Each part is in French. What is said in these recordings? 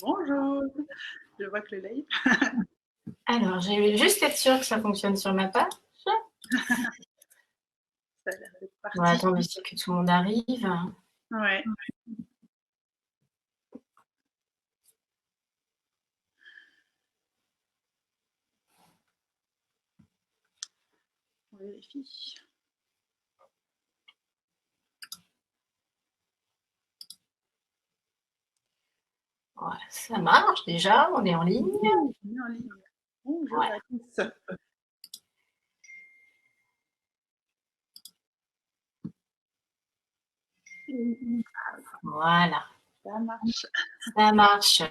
Bonjour, je vois que le live. Alors, je vais juste être sûre que ça fonctionne sur ma page. Ça a l'air d'être On va parti. attendre aussi que tout le monde arrive. Ouais. On vérifie. Voilà, ça marche déjà, on est en ligne. Oui, on est en ligne. Bonjour Voilà. à tous. Voilà, Ça marche. ça marche.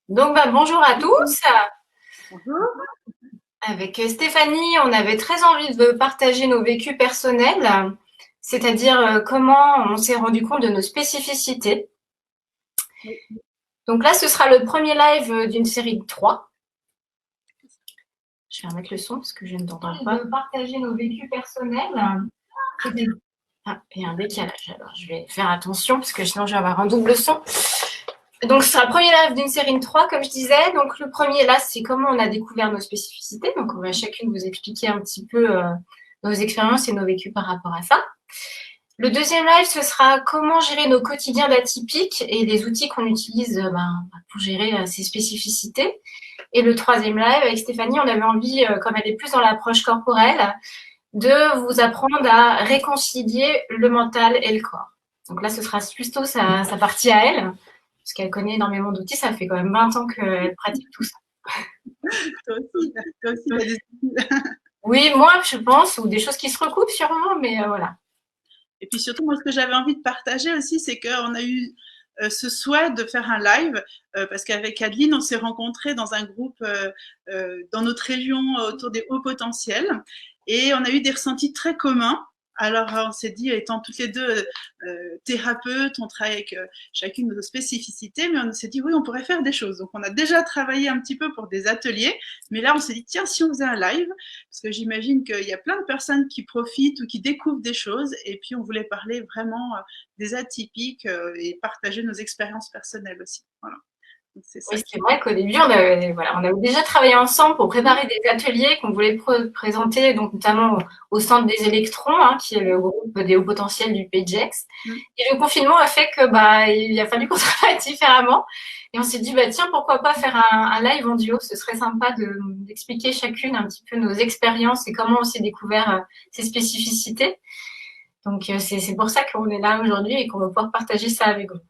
Donc, bonjour à tous. Bonjour. Avec Stéphanie, on avait très envie de partager nos vécus personnels, c'est-à-dire comment on s'est rendu compte de nos spécificités. Oui. Donc là, ce sera le premier live d'une série de 3. Je vais remettre le son parce que je ne t'entends pas. De partager nos vécus personnels. Ah, il y a un décalage. Alors, je vais faire attention parce que sinon, je vais avoir un double son. Donc, ce sera le premier live d'une série de 3, comme je disais. Donc, le premier, là, c'est comment on a découvert nos spécificités. Donc, on va chacune vous expliquer un petit peu nos expériences et nos vécus par rapport à ça. Le deuxième live, ce sera comment gérer nos quotidiens d'atypiques et les outils qu'on utilise pour gérer ces spécificités. Et le troisième live, avec Stéphanie, on avait envie, comme elle est plus dans l'approche corporelle, de vous apprendre à réconcilier le mental et le corps. Donc là, ce sera plutôt sa partie à elle, parce qu'elle connaît énormément d'outils. Ça fait quand même 20 ans qu'elle pratique tout ça. Toi aussi, tu as des outils. Oui, moi, je pense, ou des choses qui se recoupent sûrement, mais voilà. Et puis surtout, moi, ce que j'avais envie de partager aussi, c'est qu'on a eu ce souhait de faire un live, parce qu'avec Adeline, on s'est rencontrés dans un groupe dans notre région autour des hauts potentiels, et on a eu des ressentis très communs. Alors, on s'est dit, étant toutes les deux thérapeutes, on travaille avec chacune de nos spécificités, mais on s'est dit, oui, on pourrait faire des choses. Donc, on a déjà travaillé un petit peu pour des ateliers, mais là, on s'est dit, tiens, si on faisait un live, parce que j'imagine qu'il y a plein de personnes qui profitent ou qui découvrent des choses, et puis on voulait parler vraiment des atypiques et partager nos expériences personnelles aussi. Voilà. C'est ça Oui, qui. c'est vrai qu'au début, on avait déjà travaillé ensemble pour préparer des ateliers qu'on voulait présenter, donc notamment au Centre des électrons, hein, qui est le groupe des hauts potentiels du PGEX. Mm. Et le confinement a fait que il a fallu qu'on travaille différemment. Et on s'est dit, tiens, pourquoi pas faire un live en duo. Ce serait sympa d'expliquer chacune un petit peu nos expériences et comment on s'est découvert ces spécificités. Donc, c'est pour ça qu'on est là aujourd'hui et qu'on va pouvoir partager ça avec vous.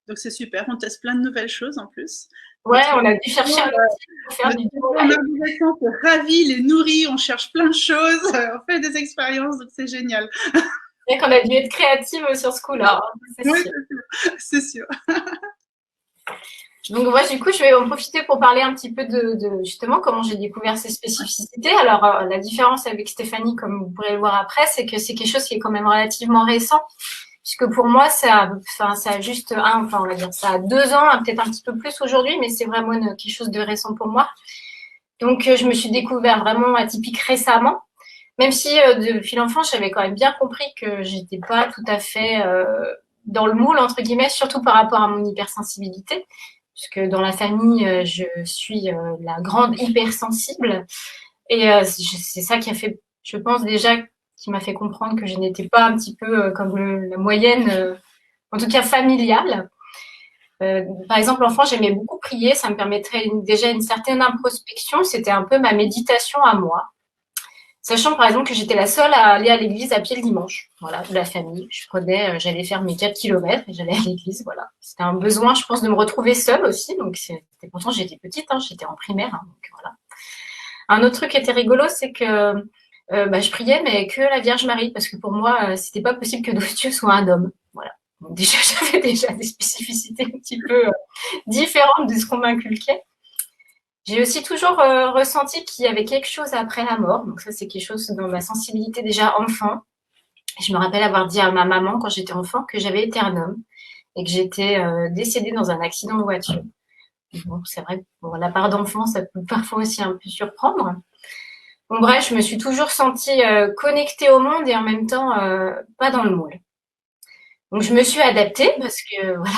Donc c'est super, on teste plein de nouvelles choses en plus. Ouais, on a dû chercher un outil pour faire Notre du duo cerveau en live. adolescence est ravi, les nourrit, on cherche plein de choses, on fait des expériences, donc c'est génial. C'est vrai qu'on a dû être créative sur ce coup-là, hein, c'est Oui, sûr. c'est sûr. Donc moi, du coup, je vais en profiter pour parler un petit peu de justement comment j'ai découvert ces spécificités. Alors, la différence avec Stéphanie, comme vous pourrez le voir après, c'est que c'est quelque chose qui est quand même relativement récent, puisque pour moi, ça a juste on va dire, ça a 2 ans, peut-être un petit peu plus aujourd'hui, mais c'est vraiment quelque chose de récent pour moi. Donc, je me suis découvert vraiment atypique récemment. Même si depuis l'enfance, j'avais quand même bien compris que j'étais pas tout à fait dans le moule, entre guillemets, surtout par rapport à mon hypersensibilité, puisque dans la famille, je suis la grande hypersensible. Et c'est ça qui a fait, je pense déjà, qui m'a fait comprendre que je n'étais pas un petit peu comme la moyenne, en tout cas familiale. Par exemple, enfant, j'aimais beaucoup prier, ça me permettrait déjà une certaine introspection, c'était un peu ma méditation à moi. Sachant par exemple que j'étais la seule à aller à l'église à pied le dimanche, voilà, de la famille. J'allais faire mes 4 kilomètres et j'allais à l'église, voilà. C'était un besoin, je pense, de me retrouver seule aussi. Donc, pourtant, j'étais petite, hein, j'étais en primaire, hein, donc voilà. Un autre truc qui était rigolo, c'est que je priais, mais que la Vierge Marie, parce que pour moi, c'était pas possible que notre Dieu soit un homme, voilà. Donc déjà, j'avais déjà des spécificités un petit peu différentes de ce qu'on m'inculquait. J'ai aussi toujours ressenti qu'il y avait quelque chose après la mort. Donc ça, c'est quelque chose dans ma sensibilité déjà enfant. Je me rappelle avoir dit à ma maman quand j'étais enfant que j'avais été un homme et que j'étais décédée dans un accident de voiture. Bon, c'est vrai que pour la part d'enfant, ça peut parfois aussi un peu surprendre. Bon, bref, je me suis toujours sentie connectée au monde et en même temps pas dans le moule. Donc je me suis adaptée parce que voilà,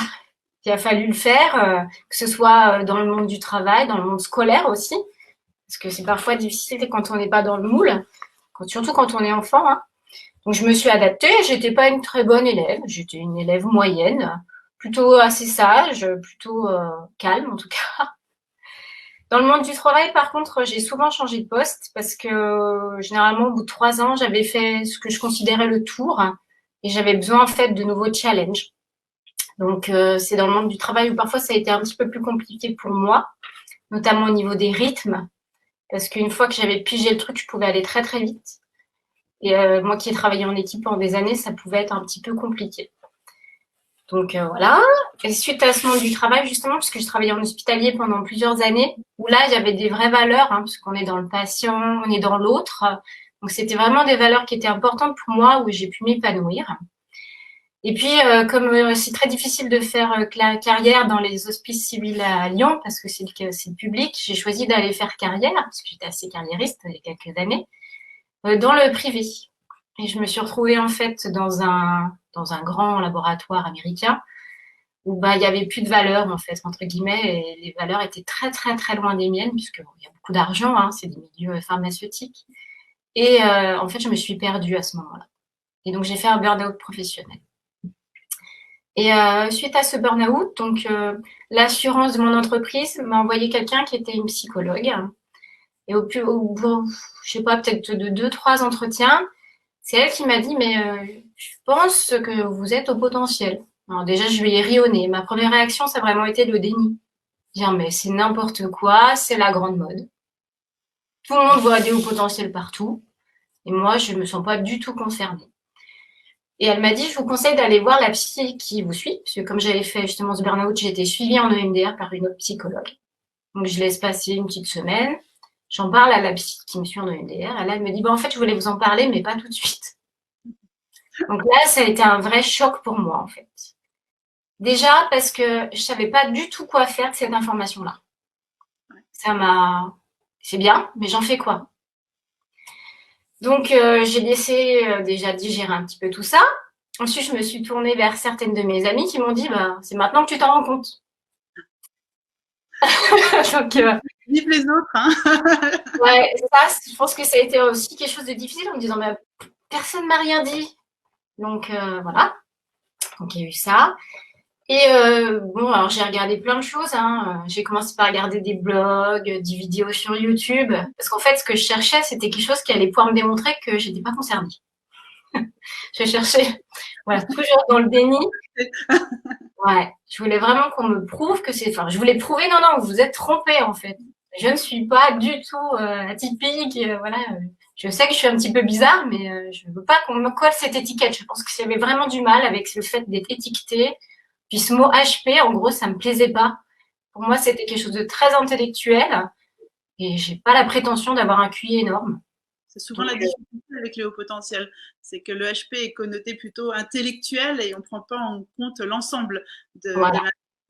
qu'il a fallu le faire, que ce soit dans le monde du travail, dans le monde scolaire aussi, parce que c'est parfois difficile quand on n'est pas dans le moule, surtout quand on est enfant, hein. Donc, je me suis adaptée. J'étais pas une très bonne élève. J'étais une élève moyenne, plutôt assez sage, plutôt calme en tout cas. Dans le monde du travail, par contre, j'ai souvent changé de poste parce que généralement, au bout de 3 ans, j'avais fait ce que je considérais le tour et j'avais besoin en fait de nouveaux challenges. Donc, c'est dans le monde du travail où parfois ça a été un petit peu plus compliqué pour moi, notamment au niveau des rythmes, parce qu'une fois que j'avais pigé le truc, je pouvais aller très très vite. Et moi qui ai travaillé en équipe pendant des années, ça pouvait être un petit peu compliqué. Donc voilà. Et suite à ce monde du travail, justement, parce que je travaillais en hospitalier pendant plusieurs années, où là, il y avait des vraies valeurs, parce qu'on est dans le patient, on est dans l'autre. Donc c'était vraiment des valeurs qui étaient importantes pour moi, où j'ai pu m'épanouir. Et puis, comme c'est très difficile de faire carrière dans les hospices civils à Lyon, parce que c'est le public, j'ai choisi d'aller faire carrière, parce que j'étais assez carriériste il y a quelques années, dans le privé. Et je me suis retrouvée en fait dans un grand laboratoire américain où il y avait plus de valeurs en fait entre guillemets et les valeurs étaient très très très loin des miennes puisque il y a beaucoup d'argent, c'est des milieux pharmaceutiques. Et en fait je me suis perdue à ce moment-là. Et donc j'ai fait un burn-out professionnel. Et suite à ce burn-out, donc l'assurance de mon entreprise m'a envoyé quelqu'un qui était une psychologue. Et au bout, je sais pas, peut-être de 2-3 entretiens, c'est elle qui m'a dit, mais je pense que vous êtes au potentiel. Alors déjà, je lui ai ri au nez. Ma première réaction, ça a vraiment été le déni. Dire, mais c'est n'importe quoi, c'est la grande mode. Tout le monde voit des hauts potentiels partout. Et moi, je ne me sens pas du tout concernée. Et elle m'a dit, je vous conseille d'aller voir la psy qui vous suit. Parce que comme j'avais fait justement ce burn-out, j'ai été suivie en EMDR par une autre psychologue. Donc, je laisse passer une petite semaine. J'en parle à la psy qui me suit en EMDR. Et là, elle me dit, en fait, je voulais vous en parler, mais pas tout de suite. Donc là, ça a été un vrai choc pour moi, en fait. Déjà, parce que je savais pas du tout quoi faire de cette information-là. C'est bien, mais j'en fais quoi? Donc, j'ai laissé déjà digérer un petit peu tout ça. Ensuite, je me suis tournée vers certaines de mes amies qui m'ont dit, c'est maintenant que tu t'en rends compte. Donc, vive les autres, hein. ouais, ça, je pense que ça a été aussi quelque chose de difficile en me disant, personne m'a rien dit. Donc, voilà. Donc, il y a eu ça. Et alors j'ai regardé plein de choses. J'ai commencé par regarder des blogs, des vidéos sur YouTube, parce qu'en fait, ce que je cherchais, c'était quelque chose qui allait pouvoir me démontrer que j'étais pas concernée. Je cherchais, voilà, toujours dans le déni. Ouais, je voulais vraiment qu'on me prouve que c'est. Enfin, je voulais prouver, non, vous vous êtes trompé en fait. Je ne suis pas du tout atypique. Voilà, je sais que je suis un petit peu bizarre, mais je ne veux pas qu'on me colle cette étiquette. Je pense que j'avais vraiment du mal avec le fait d'être étiquetée. Puis ce mot HP, en gros, ça me plaisait pas. Pour moi, c'était quelque chose de très intellectuel et j'ai pas la prétention d'avoir un QI énorme. C'est souvent la difficulté avec les hauts potentiels, c'est que le HP est connoté plutôt intellectuel et on ne prend pas en compte l'ensemble Voilà.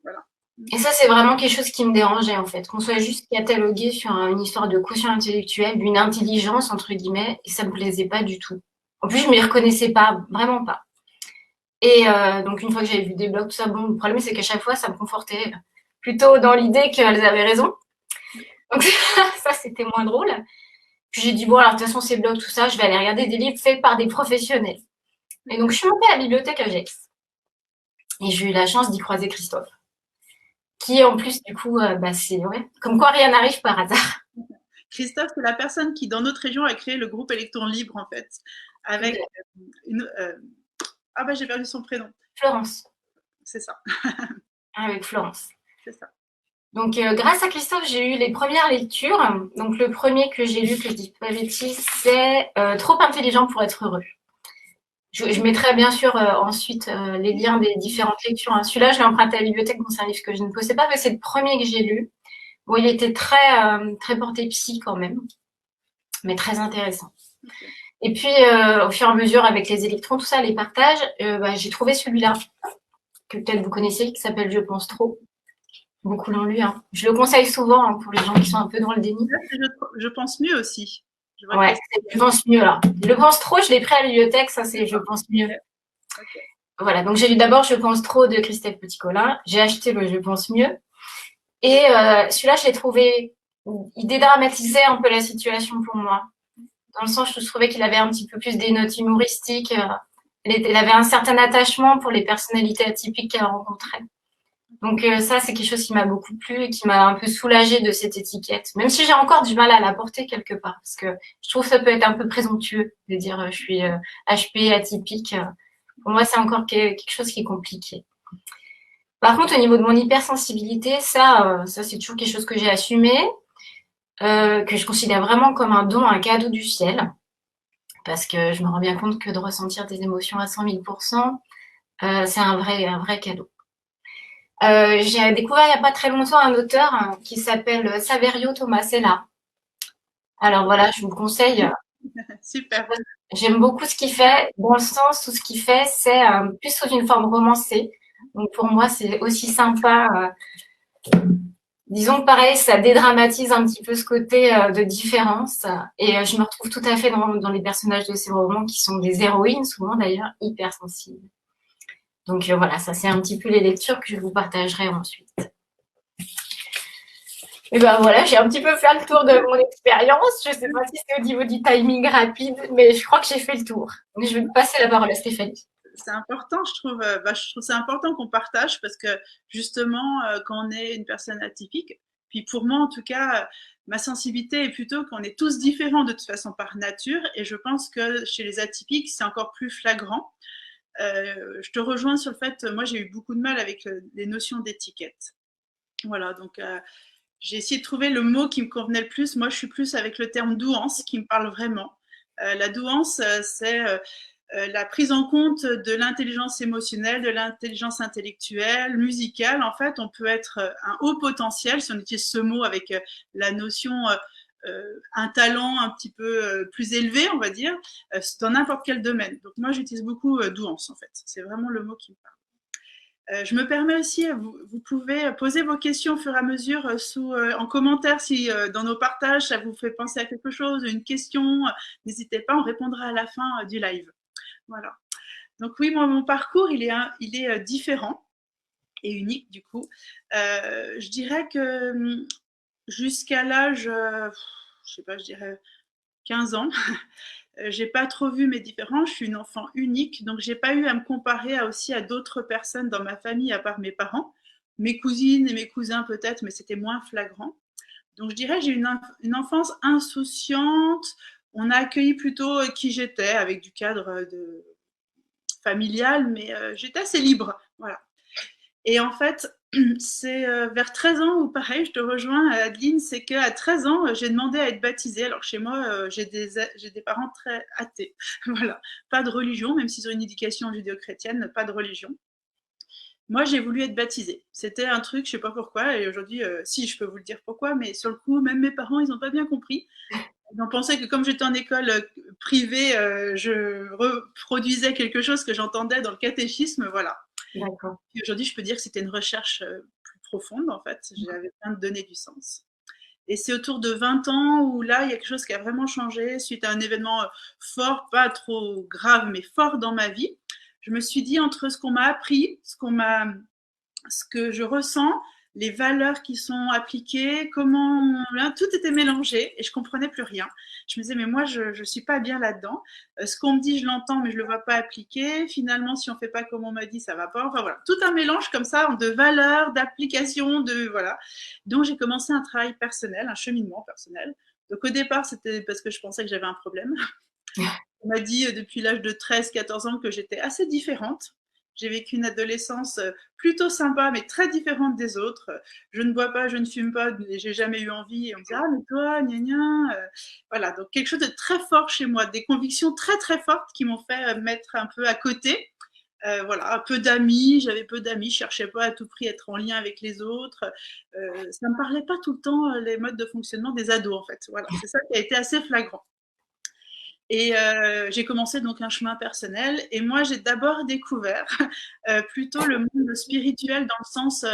Voilà. Et ça, c'est vraiment quelque chose qui me dérangeait en fait, qu'on soit juste catalogué sur une histoire de quotient intellectuel, d'une intelligence entre guillemets, et ça me plaisait pas du tout. En plus, je m'y reconnaissais pas, vraiment pas. Et donc une fois que j'avais vu des blogs, tout ça, bon, le problème c'est qu'à chaque fois, ça me confortait plutôt dans l'idée qu'elles avaient raison. Donc ça, c'était moins drôle. Puis j'ai dit, bon, alors de toute façon, ces blogs, tout ça, je vais aller regarder des livres faits par des professionnels. Et donc, je suis montée à la bibliothèque à Gex. Et j'ai eu la chance d'y croiser Christophe. Qui, en plus, du coup, c'est comme quoi rien n'arrive par hasard. Christophe, c'est la personne qui, dans notre région, a créé le groupe Électron Libre, en fait. Avec j'ai perdu son prénom. Florence. C'est ça. Avec Florence. C'est ça. Donc, grâce à Christophe, j'ai eu les premières lectures. Donc, le premier que j'ai lu, que je dis pas bêtise, c'est Trop intelligent pour être heureux. Je mettrai bien sûr ensuite les liens des différentes lectures. Celui-là, je l'ai emprunté à la bibliothèque, c'est un livre que je ne possède pas, mais c'est le premier que j'ai lu. Bon, il était très porté psy quand même, mais très intéressant. Okay. Et puis, au fur et à mesure, avec les électrons, tout ça, les partages, j'ai trouvé celui-là, que peut-être vous connaissez, qui s'appelle Je pense trop. Beaucoup l'ont lu. Je le conseille souvent pour les gens qui sont un peu dans le déni. Je pense mieux aussi. Ouais, je pense mieux là. Je pense trop, je l'ai pris à la bibliothèque, ça c'est je pense mieux. Okay. Voilà, donc j'ai lu d'abord Je pense trop de Christophe Petit-Colin. J'ai acheté le Je pense mieux. Et celui-là, je l'ai trouvé, il dédramatisait un peu la situation pour moi. Dans le sens où je trouvais qu'il avait un petit peu plus des notes humoristiques. Il avait un certain attachement pour les personnalités atypiques qu'elle rencontrait. Donc ça, c'est quelque chose qui m'a beaucoup plu et qui m'a un peu soulagée de cette étiquette. Même si j'ai encore du mal à la porter quelque part. Parce que je trouve que ça peut être un peu présomptueux de dire je suis HP, atypique. Pour moi, c'est encore quelque chose qui est compliqué. Par contre, au niveau de mon hypersensibilité, ça c'est toujours quelque chose que j'ai assumé, que je considère vraiment comme un don, un cadeau du ciel. Parce que je me rends bien compte que de ressentir des émotions à 100 000%, c'est un vrai cadeau. J'ai découvert il n'y a pas très longtemps un auteur qui s'appelle Saverio Tomasella. Alors voilà, je vous le conseille. Super. J'aime beaucoup ce qu'il fait, dans le sens où ce qu'il fait, c'est plus sous une forme romancée. Donc pour moi, c'est aussi sympa. Disons que pareil, ça dédramatise un petit peu ce côté de différence. Et je me retrouve tout à fait dans les personnages de ces romans qui sont des héroïnes, souvent d'ailleurs, hypersensibles. Donc voilà, ça c'est un petit peu les lectures que je vous partagerai ensuite. Et ben voilà, j'ai un petit peu fait le tour de mon expérience. Je ne sais pas si c'est au niveau du timing rapide, mais je crois que j'ai fait le tour. Je vais passer la parole à Stéphanie. C'est important, je trouve c'est important qu'on partage parce que justement, quand on est une personne atypique, puis pour moi en tout cas, ma sensibilité est plutôt qu'on est tous différents de toute façon par nature, et je pense que chez les atypiques, c'est encore plus flagrant. Je te rejoins sur le fait, moi j'ai eu beaucoup de mal avec les notions d'étiquette. Voilà, donc j'ai essayé de trouver le mot qui me convenait le plus. Moi, je suis plus avec le terme douance qui me parle vraiment. La douance, c'est la prise en compte de l'intelligence émotionnelle, de l'intelligence intellectuelle, musicale. En fait, on peut être un haut potentiel, si on utilise ce mot avec la notion un talent un petit peu plus élevé, on va dire, dans n'importe quel domaine. Donc moi, j'utilise beaucoup douance, en fait. C'est vraiment le mot qui me parle. Je me permets aussi, vous pouvez poser vos questions au fur et à mesure en commentaire si dans nos partages ça vous fait penser à quelque chose, une question, n'hésitez pas, on répondra à la fin du live. Voilà. Donc oui, moi, mon parcours, il est différent et unique du coup. Je dirais que jusqu'à l'âge, je sais pas, je dirais 15 ans, j'ai pas trop vu mes différences. Je suis une enfant unique, donc j'ai pas eu à me comparer aussi à d'autres personnes dans ma famille à part mes parents. Mes cousines et mes cousins peut-être, mais c'était moins flagrant. Donc je dirais que j'ai une enfance insouciante. On a accueilli plutôt qui j'étais avec du cadre familial, mais j'étais assez libre. Voilà. Et en fait, c'est vers 13 ans, ou pareil, je te rejoins, Adeline, c'est qu'à 13 ans, j'ai demandé à être baptisée. Alors chez moi, j'ai des parents très athées. Voilà, pas de religion, même s'ils ont une éducation judéo-chrétienne, pas de religion. Moi, j'ai voulu être baptisée. C'était un truc, je sais pas pourquoi, et aujourd'hui, si, je peux vous le dire pourquoi, mais sur le coup, même mes parents, ils n'ont pas bien compris. Ils ont pensé que comme j'étais en école privée, je reproduisais quelque chose que j'entendais dans le catéchisme, voilà. D'accord. Et aujourd'hui, je peux dire que c'était une recherche plus profonde, en fait. J'avais besoin de donner du sens. Et c'est autour de 20 ans où là, il y a quelque chose qui a vraiment changé suite à un événement fort, pas trop grave, mais fort dans ma vie. Je me suis dit entre ce qu'on m'a appris, ce que je ressens, les valeurs qui sont appliquées, comment tout était mélangé et je comprenais plus rien. Je me disais mais moi je suis pas bien là-dedans. Ce qu'on me dit je l'entends mais je le vois pas appliqué. Finalement si on fait pas comme on m'a dit ça va pas. Enfin voilà, tout un mélange comme ça de valeurs, d'applications, de voilà. Donc j'ai commencé un travail personnel, un cheminement personnel. Donc au départ c'était parce que je pensais que j'avais un problème. On m'a dit depuis l'âge de 13-14 ans que j'étais assez différente. J'ai vécu une adolescence plutôt sympa, mais très différente des autres. Je ne bois pas, je ne fume pas, et j'ai jamais eu envie. Et on me dit ah mais toi, gna gna. Voilà, donc quelque chose de très fort chez moi, des convictions très très fortes qui m'ont fait mettre un peu à côté. Voilà, un peu d'amis, j'avais peu d'amis, je cherchais pas à tout prix à être en lien avec les autres. Ça me parlait pas tout le temps les modes de fonctionnement des ados en fait. Voilà, c'est ça qui a été assez flagrant. Et j'ai commencé donc un chemin personnel. Et moi, j'ai d'abord découvert plutôt le monde spirituel dans le sens,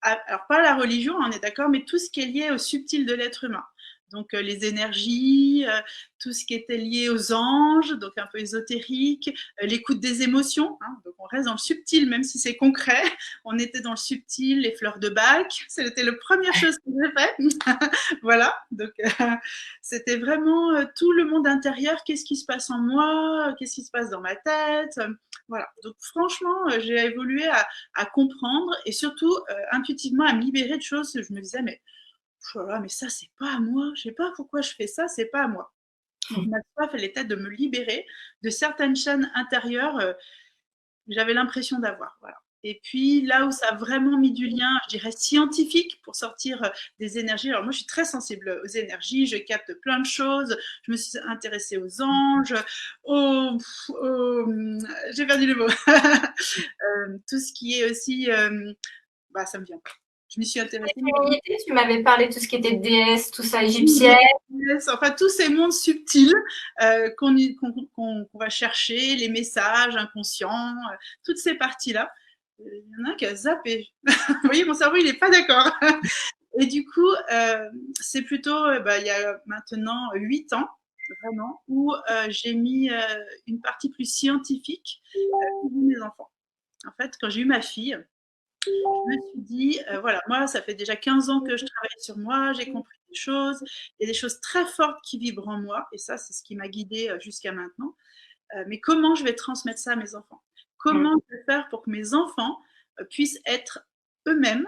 alors pas la religion, on est d'accord, mais tout ce qui est lié au subtil de l'être humain. Donc les énergies, tout ce qui était lié aux anges, donc un peu ésotérique, l'écoute des émotions, hein, donc on reste dans le subtil, même si c'est concret, on était dans le subtil, les fleurs de Bach, c'était la première chose que j'ai fait, voilà, donc c'était vraiment tout le monde intérieur, qu'est-ce qui se passe en moi, qu'est-ce qui se passe dans ma tête, voilà, donc franchement, j'ai évolué à comprendre et surtout intuitivement à me libérer de choses que je me disais, voilà, mais ça, c'est pas à moi. Je sais pas pourquoi je fais ça, c'est pas à moi. Donc, ma soif, elle était de me libérer de certaines chaînes intérieures que j'avais l'impression d'avoir. Voilà. Et puis, là où ça a vraiment mis du lien, je dirais scientifique, pour sortir des énergies. Alors, moi, je suis très sensible aux énergies, je capte plein de choses. Je me suis intéressée aux anges, j'ai perdu le mot. Tout ce qui est aussi, ça me vient pas. Je m'y suis intéressée. Tu m'avais parlé de tout ce qui était déesse, tout ça, égyptienne. Enfin, tous ces mondes subtils qu'on va chercher, les messages inconscients, toutes ces parties-là. Il y en a un qui a zappé. Vous voyez, mon cerveau, il n'est pas d'accord. Et du coup, c'est plutôt, il y a maintenant 8 ans, vraiment, où j'ai mis une partie plus scientifique pour mes enfants. En fait, quand j'ai eu ma fille, je me suis dit, voilà, moi, ça fait déjà 15 ans que je travaille sur moi, j'ai compris des choses, il y a des choses très fortes qui vibrent en moi, et ça, c'est ce qui m'a guidée jusqu'à maintenant. Mais comment je vais transmettre ça à mes enfants? Comment je vais faire pour que mes enfants puissent être eux-mêmes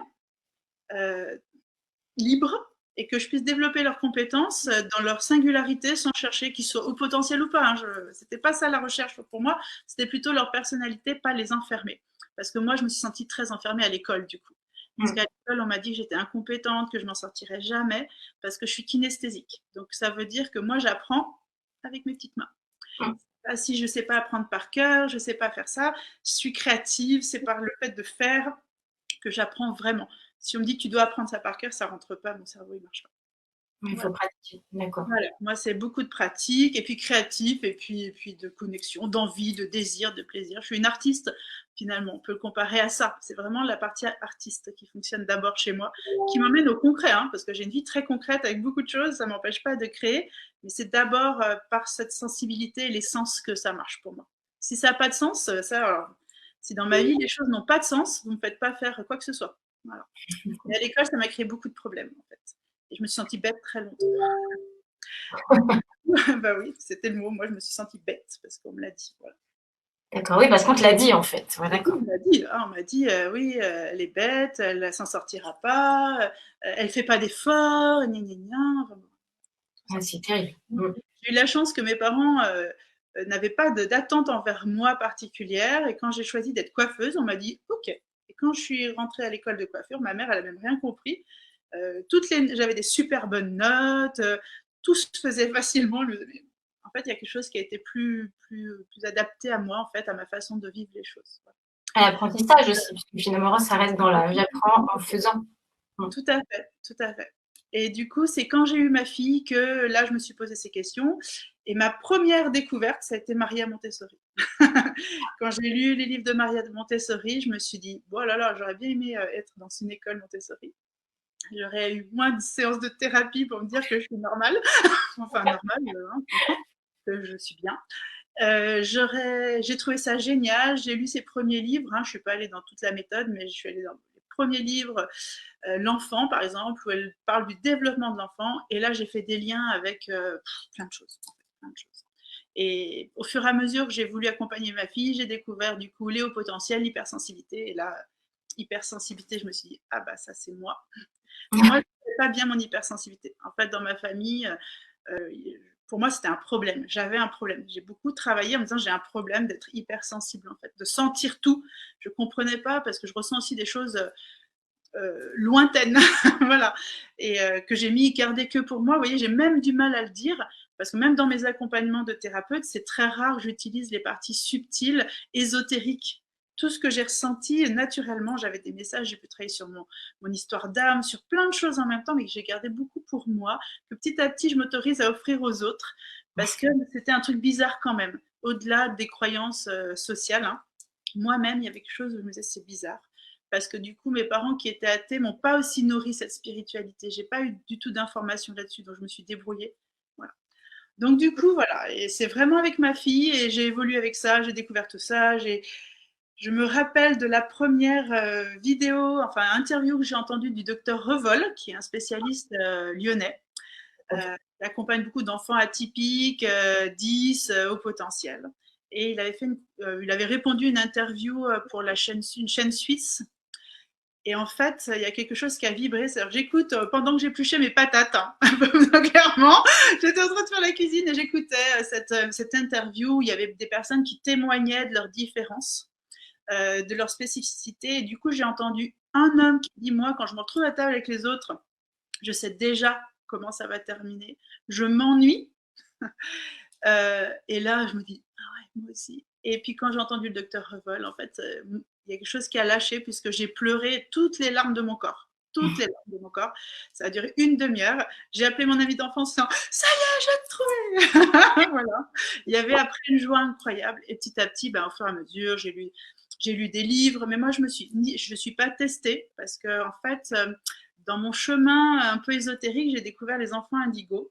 libres et que je puisse développer leurs compétences dans leur singularité sans chercher qu'ils soient au potentiel ou pas. Hein. C'était pas ça la recherche pour moi, c'était plutôt leur personnalité, pas les enfermer. Parce que moi, je me suis sentie très enfermée à l'école, du coup. Parce qu'à l'école, on m'a dit que j'étais incompétente, que je m'en sortirais jamais, parce que je suis kinesthésique. Donc, ça veut dire que moi, j'apprends avec mes petites mains. Si je ne sais pas apprendre par cœur, je ne sais pas faire ça, je suis créative, c'est par le fait de faire que j'apprends vraiment. Si on me dit tu dois apprendre ça par cœur, ça ne rentre pas, mon cerveau il ne marche pas. Il faut pratiquer, d'accord. Voilà. Moi, c'est beaucoup de pratique, et puis créatif, et puis de connexion, d'envie, de désir, de plaisir. Je suis une artiste, finalement, on peut le comparer à ça. C'est vraiment la partie artiste qui fonctionne d'abord chez moi, qui m'emmène au concret, hein, parce que j'ai une vie très concrète avec beaucoup de choses, ça ne m'empêche pas de créer, mais c'est d'abord par cette sensibilité et les sens que ça marche pour moi. Si ça n'a pas de sens, si dans ma vie les choses n'ont pas de sens, vous ne me faites pas faire quoi que ce soit. Voilà. Et à l'école, ça m'a créé beaucoup de problèmes, en fait. Et je me suis sentie bête très longtemps. Bah oui, c'était le mot. Moi, je me suis sentie bête parce qu'on me l'a dit. Voilà. D'accord, oui, parce qu'on te l'a dit en fait. Ouais, d'accord. On m'a dit oui, elle est bête, elle ne s'en sortira pas, elle ne fait pas d'efforts, gna gna gna. C'est terrible. J'ai eu la chance que mes parents n'avaient pas d'attente envers moi particulière, et quand j'ai choisi d'être coiffeuse, on m'a dit ok. Et quand je suis rentrée à l'école de coiffure, ma mère, elle n'a même rien compris. J'avais des super bonnes notes, tout se faisait facilement. En fait, il y a quelque chose qui a été plus adapté à moi, en fait, à ma façon de vivre les choses. À l'apprentissage aussi, parce que finalement, ça reste dans la j'apprends en faisant. Tout à fait, tout à fait. Et du coup, c'est quand j'ai eu ma fille que là, je me suis posé ces questions. Et ma première découverte, ça a été Maria Montessori. Quand j'ai lu les livres de Maria Montessori, je me suis dit, bon là là, j'aurais bien aimé être dans une école Montessori. J'aurais eu moins de séances de thérapie pour me dire que je suis normale. Enfin, normale, que je suis bien. J'ai trouvé ça génial. J'ai lu ses premiers livres. Je ne suis pas allée dans toute la méthode, mais je suis allée dans les premiers livres. L'enfant, par exemple, où elle parle du développement de l'enfant. Et là, j'ai fait des liens avec plein de choses. Plein de choses. Et au fur et à mesure que j'ai voulu accompagner ma fille, j'ai découvert du coup les hauts potentiels, l'hypersensibilité. Et là, hypersensibilité, je me suis dit, ah bah ça c'est moi. Et moi, je ne savais pas bien mon hypersensibilité. En fait, dans ma famille, pour moi, c'était un problème. J'avais un problème. J'ai beaucoup travaillé en me disant j'ai un problème d'être hypersensible, en fait, de sentir tout. Je ne comprenais pas parce que je ressens aussi des choses lointaines, voilà, et que j'ai gardé que pour moi. Vous voyez, j'ai même du mal à le dire parce que même dans mes accompagnements de thérapeute, c'est très rare que j'utilise les parties subtiles, ésotériques. Tout ce que j'ai ressenti naturellement, j'avais des messages, j'ai pu travailler sur mon histoire d'âme, sur plein de choses en même temps, mais que j'ai gardé beaucoup pour moi, que petit à petit je m'autorise à offrir aux autres, parce que c'était un truc bizarre quand même, au-delà des croyances sociales. Moi-même, il y avait quelque chose où je me disais c'est bizarre. parce que du coup, mes parents qui étaient athées m'ont pas aussi nourri cette spiritualité. J'ai pas eu du tout d'informations là-dessus, donc je me suis débrouillée. Voilà. Donc du coup, voilà, et c'est vraiment avec ma fille, et j'ai évolué avec ça, j'ai découvert tout ça, je me rappelle de la première vidéo, enfin interview que j'ai entendue du docteur Revol, qui est un spécialiste lyonnais, il accompagne beaucoup d'enfants atypiques, 10 au potentiel. Et il avait répondu à une interview pour une chaîne suisse. Et en fait, il y a quelque chose qui a vibré. C'est-à-dire, j'écoute pendant que j'épluchais mes patates. Hein. Donc, clairement, j'étais en train de faire la cuisine et j'écoutais cette interview où il y avait des personnes qui témoignaient de leurs différences, de leurs spécificités. Et du coup, j'ai entendu un homme qui dit, moi, quand je me retrouve à table avec les autres, je sais déjà comment ça va terminer. Je m'ennuie. Et là, je me dis, ah ouais, moi aussi. Et puis quand j'ai entendu le docteur Revol, en fait, il y a quelque chose qui a lâché puisque j'ai pleuré toutes les larmes de mon corps. Toutes les larmes de mon corps. Ça a duré une demi-heure. J'ai appelé mon ami d'enfance en ça y est, j'ai trouvé. Voilà. Il y avait après une joie incroyable. Et petit à petit, ben, au fur et à mesure, j'ai lu des livres, mais moi, je me suis pas testée parce que, en fait, dans mon chemin un peu ésotérique, j'ai découvert les enfants indigos.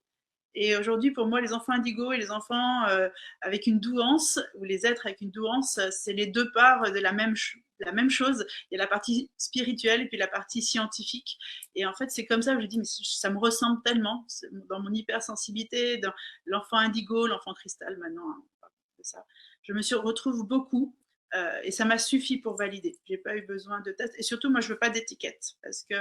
Et aujourd'hui, pour moi, les enfants indigos et les enfants avec une douance, ou les êtres avec une douance, c'est les deux parts de la même chose. Il y a la partie spirituelle et puis la partie scientifique. Et en fait, c'est comme ça que je dis, mais ça me ressemble tellement dans mon hypersensibilité, dans l'enfant indigo, l'enfant cristal maintenant. Hein, c'est ça. Je me retrouve beaucoup. Et ça m'a suffi pour valider. J'ai pas eu besoin de test. Et surtout, moi, je veux pas d'étiquette parce que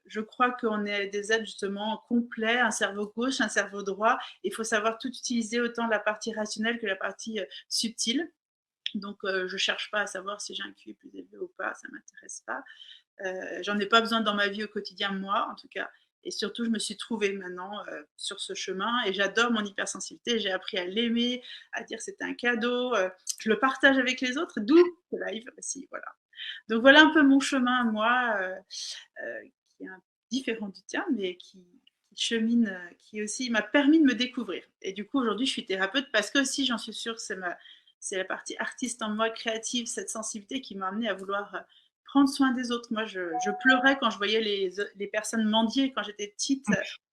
je crois qu'on est des êtres justement complets, un cerveau gauche, un cerveau droit. Il faut savoir tout utiliser, autant la partie rationnelle que la partie subtile. Donc, je ne cherche pas à savoir si j'ai un QI plus élevé ou pas, ça ne m'intéresse pas. J'en ai pas besoin dans ma vie au quotidien, moi, en tout cas. Et surtout, je me suis trouvée maintenant sur ce chemin et j'adore mon hypersensibilité. J'ai appris à l'aimer, à dire que c'était un cadeau. Je le partage avec les autres, d'où le live aussi. Voilà. Donc, voilà un peu mon chemin, moi, qui est différent du tien, mais qui chemine, qui aussi m'a permis de me découvrir. Et du coup, aujourd'hui, je suis thérapeute parce que aussi, j'en suis sûre, c'est la partie artiste en moi, créative, cette sensibilité qui m'a amenée à vouloir prendre soin des autres. Moi, je pleurais quand je voyais les personnes mendier quand j'étais petite.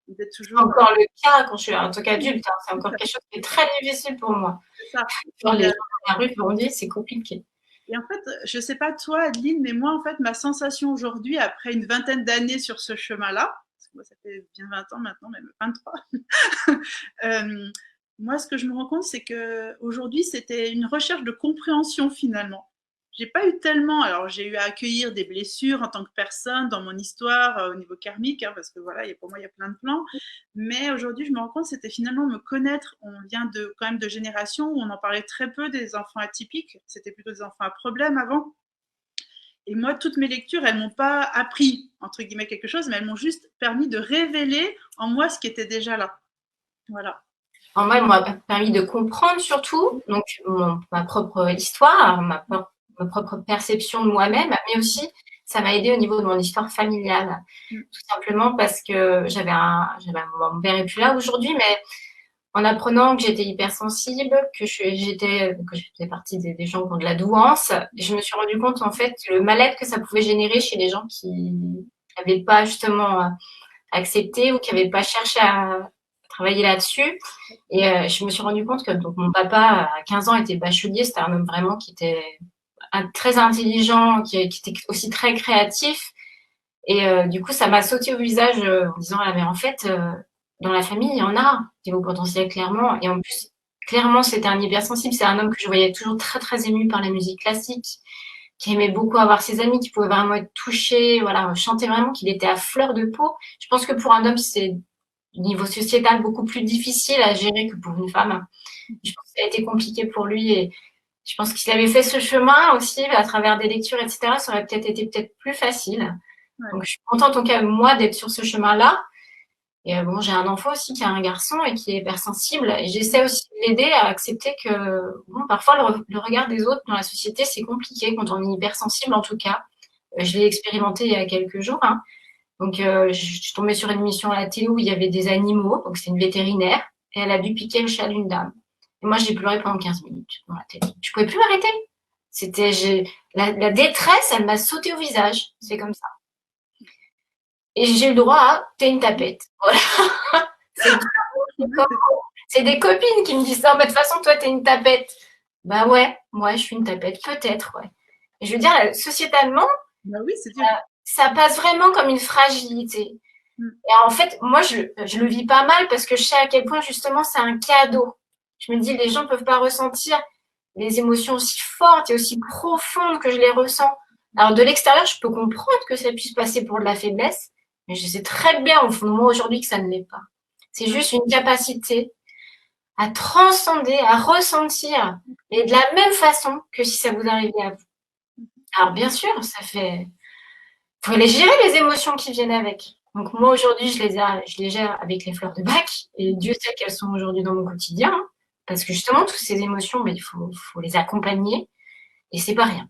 C'est encore le cas quand je suis en tant qu'adulte. Hein. C'est encore quelque chose qui est très difficile pour moi. C'est ça. Quand les gens dans la rue mendier, c'est compliqué. Et en fait, je ne sais pas toi, Adeline, mais moi, en fait, ma sensation aujourd'hui, après une vingtaine d'années sur ce chemin-là, parce que moi, ça fait bien 20 ans maintenant, même 23, moi, ce que je me rends compte, c'est qu'aujourd'hui, c'était une recherche de compréhension finalement. J'ai pas eu tellement, alors j'ai eu à accueillir des blessures en tant que personne dans mon histoire au niveau karmique, hein, parce que voilà, pour moi il y a plein de plans. Mais aujourd'hui, je me rends compte, c'était finalement me connaître. On vient quand même de générations où on en parlait très peu des enfants atypiques. C'était plutôt des enfants à problème avant. Et moi, toutes mes lectures, elles m'ont pas appris entre guillemets quelque chose, mais elles m'ont juste permis de révéler en moi ce qui était déjà là. Voilà. En moi, elle m'a permis de comprendre surtout donc ma propre histoire, ma propre perception de moi-même, mais aussi ça m'a aidé au niveau de mon histoire familiale, tout simplement parce que mon père est plus là aujourd'hui, mais en apprenant que j'étais hypersensible, que je faisais partie des gens qui ont de la douance, je me suis rendu compte en fait le mal-être que ça pouvait générer chez les gens qui n'avaient pas justement accepté ou qui n'avaient pas cherché à travailler là-dessus. Et je me suis rendu compte que donc, mon papa, à 15 ans, était bachelier. C'était un homme vraiment qui était très intelligent, qui était aussi très créatif. Et du coup, ça m'a sauté au visage en disant, ah, mais en fait, dans la famille, il y en a des hauts potentiels, clairement. Et en plus, clairement, c'était un hypersensible. C'est un homme que je voyais toujours très, très ému par la musique classique, qui aimait beaucoup avoir ses amis, qui pouvait vraiment être touché, voilà, chanter vraiment, qu'il était à fleur de peau. Je pense que pour un homme, c'est niveau sociétal beaucoup plus difficile à gérer que pour une femme. Je pense que ça a été compliqué pour lui et je pense qu'il avait fait ce chemin aussi à travers des lectures, etc. Ça aurait peut-être été plus facile. Ouais. Donc, je suis contente, en tout cas, moi, d'être sur ce chemin-là. Et bon, j'ai un enfant aussi qui a un garçon et qui est hypersensible. Et j'essaie aussi de l'aider à accepter que, bon, parfois, le regard des autres dans la société, c'est compliqué quand on est hypersensible, en tout cas. Je l'ai expérimenté il y a quelques jours. Hein. Donc, je suis tombée sur une émission à la télé où il y avait des animaux. Donc, c'est une vétérinaire. Et elle a dû piquer le chat d'une dame. Et moi, j'ai pleuré pendant 15 minutes dans la télé. Je pouvais plus m'arrêter. La détresse, elle m'a sauté au visage. C'est comme ça. Et j'ai eu le droit à t'es une tapette. Voilà. C'est c'est des copines qui me disent ça. Bah, de toute façon, toi, t'es une tapette. Bah ouais, moi, je suis une tapette, peut-être, ouais. Et je veux dire, sociétalement, Bah oui, c'est dur. ça passe vraiment comme une fragilité. Et en fait, moi, je le vis pas mal parce que je sais à quel point, justement, c'est un cadeau. Je me dis, les gens peuvent pas ressentir les émotions aussi fortes et aussi profondes que je les ressens. Alors, de l'extérieur, je peux comprendre que ça puisse passer pour de la faiblesse, mais je sais très bien au fond de moi aujourd'hui que ça ne l'est pas. C'est juste une capacité à transcender, à ressentir, et de la même façon que si ça vous arrivait à vous. Alors, bien sûr, faut les gérer, les émotions qui viennent avec. Donc, moi, aujourd'hui, je les gère avec les fleurs de bac, et Dieu sait qu'elles sont aujourd'hui dans mon quotidien, hein, parce que justement, toutes ces émotions, ben, faut les accompagner, et c'est pas rien.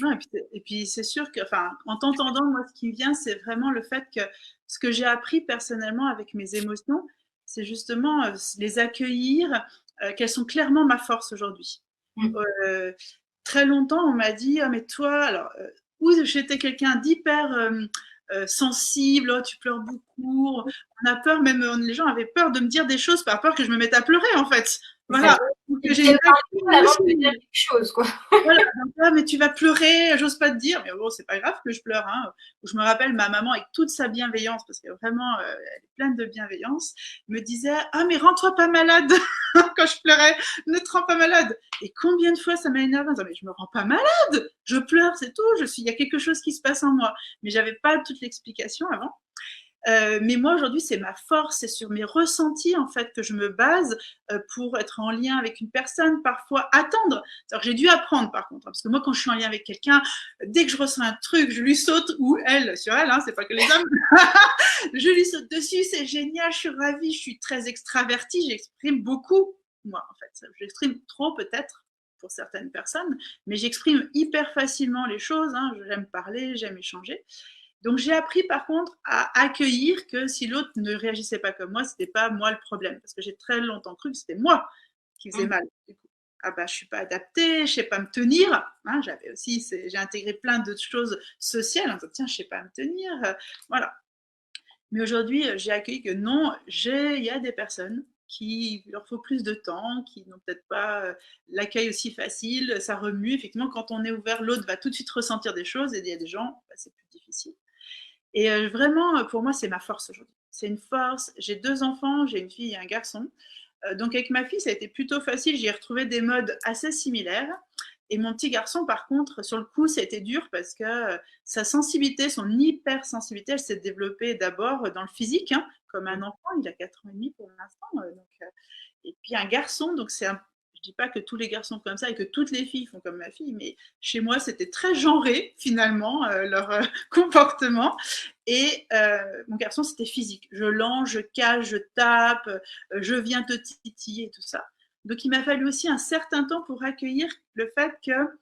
Non, et puis c'est sûr que, enfin, en t'entendant, moi, ce qui me vient, c'est vraiment le fait que ce que j'ai appris personnellement avec mes émotions, c'est justement les accueillir, qu'elles sont clairement ma force aujourd'hui. Mm. Très longtemps, on m'a dit, ah, mais toi, alors, ou j'étais quelqu'un d'hyper sensible, oh, tu pleures beaucoup, on a peur, même les gens avaient peur de me dire des choses par peur que je me mette à pleurer, en fait. Voilà. Donc, Ils j'ai une tiennent par l'épaule avant de te dire émotion. quelque chose, quoi. Voilà, donc là, mais tu vas pleurer, j'ose pas te dire, mais bon, c'est pas grave que je pleure, hein. Je me rappelle ma maman avec toute sa bienveillance, parce que vraiment, elle est pleine de bienveillance, me disait, ah, mais rends-toi pas malade quand je pleurais, ne te rends pas malade. Et combien de fois ça m'a énervé, mais je me rends pas malade, je pleure, c'est tout, il y a quelque chose qui se passe en moi. Mais j'avais pas toute l'explication avant. Mais moi aujourd'hui, c'est ma force, c'est sur mes ressentis en fait que je me base pour être en lien avec une personne, parfois attendre. Alors j'ai dû apprendre par contre, hein, parce que moi quand je suis en lien avec quelqu'un, dès que je ressens un truc, je lui saute, ou elle, sur elle, hein, c'est pas que les hommes, je lui saute dessus, c'est génial, je suis ravie, je suis très extravertie, j'exprime beaucoup, moi en fait, j'exprime trop peut-être pour certaines personnes, mais j'exprime hyper facilement les choses, hein, j'aime parler, j'aime échanger. Donc j'ai appris par contre à accueillir que si l'autre ne réagissait pas comme moi, c'était pas moi le problème, parce que j'ai très longtemps cru que c'était moi qui faisais mal. Du coup, ah bah je suis pas adaptée, je sais pas me tenir. Hein, j'avais aussi, j'ai intégré plein d'autres choses sociales en disant tiens je sais pas me tenir, voilà. Mais aujourd'hui j'ai accueilli que non, il y a des personnes qui leur faut plus de temps, qui n'ont peut-être pas l'accueil aussi facile, ça remue. Effectivement, quand on est ouvert, l'autre va tout de suite ressentir des choses, et il y a des gens, bah, c'est plus difficile. Et vraiment, pour moi, c'est ma force aujourd'hui. C'est une force. J'ai 2 enfants, j'ai une fille et un garçon. Donc avec ma fille, ça a été plutôt facile. J'ai retrouvé des modes assez similaires. Et mon petit garçon, par contre, sur le coup, ça a été dur parce que sa sensibilité, son hypersensibilité, elle s'est développée d'abord dans le physique, hein, comme un enfant. Il a 4 ans et demi pour l'instant. Et puis un garçon, donc je dis pas que tous les garçons font comme ça et que toutes les filles font comme ma fille, mais chez moi, c'était très genré, finalement, leur comportement. Et mon garçon, c'était physique. Je lance, je cache, je tape, je viens te titiller et tout ça. Donc, il m'a fallu aussi un certain temps pour accueillir le fait que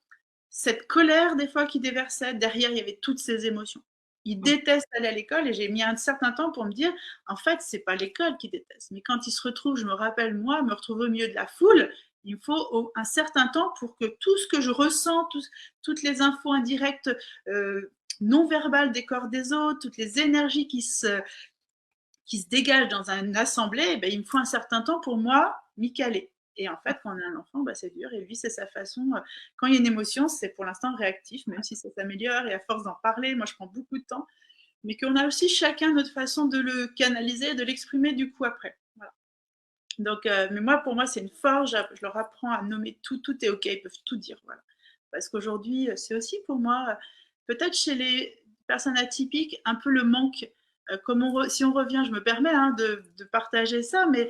cette colère, des fois, qui déversait, derrière, il y avait toutes ces émotions. Il déteste aller à l'école et j'ai mis un certain temps pour me dire, en fait, c'est pas l'école qui déteste. Mais quand il se retrouve, je me rappelle, moi, me retrouver au milieu de la foule, il me faut un certain temps pour que tout ce que je ressens, toutes les infos indirectes, non verbales des corps des autres, toutes les énergies qui se dégagent dans une assemblée, eh ben, il me faut un certain temps pour moi m'y caler. Et en fait, quand on a un enfant, bah, c'est dur. Et lui, c'est sa façon. Quand il y a une émotion, c'est pour l'instant réactif, même si ça s'améliore. Et à force d'en parler, moi, je prends beaucoup de temps. Mais qu'on a aussi chacun notre façon de le canaliser, de l'exprimer du coup après. Voilà. Donc, mais moi, pour moi, c'est une force. Je leur apprends à nommer tout. Tout est OK. Ils peuvent tout dire. Voilà. Parce qu'aujourd'hui, c'est aussi pour moi, peut-être chez les personnes atypiques, un peu le manque. Si on revient, je me permets hein, de partager ça, mais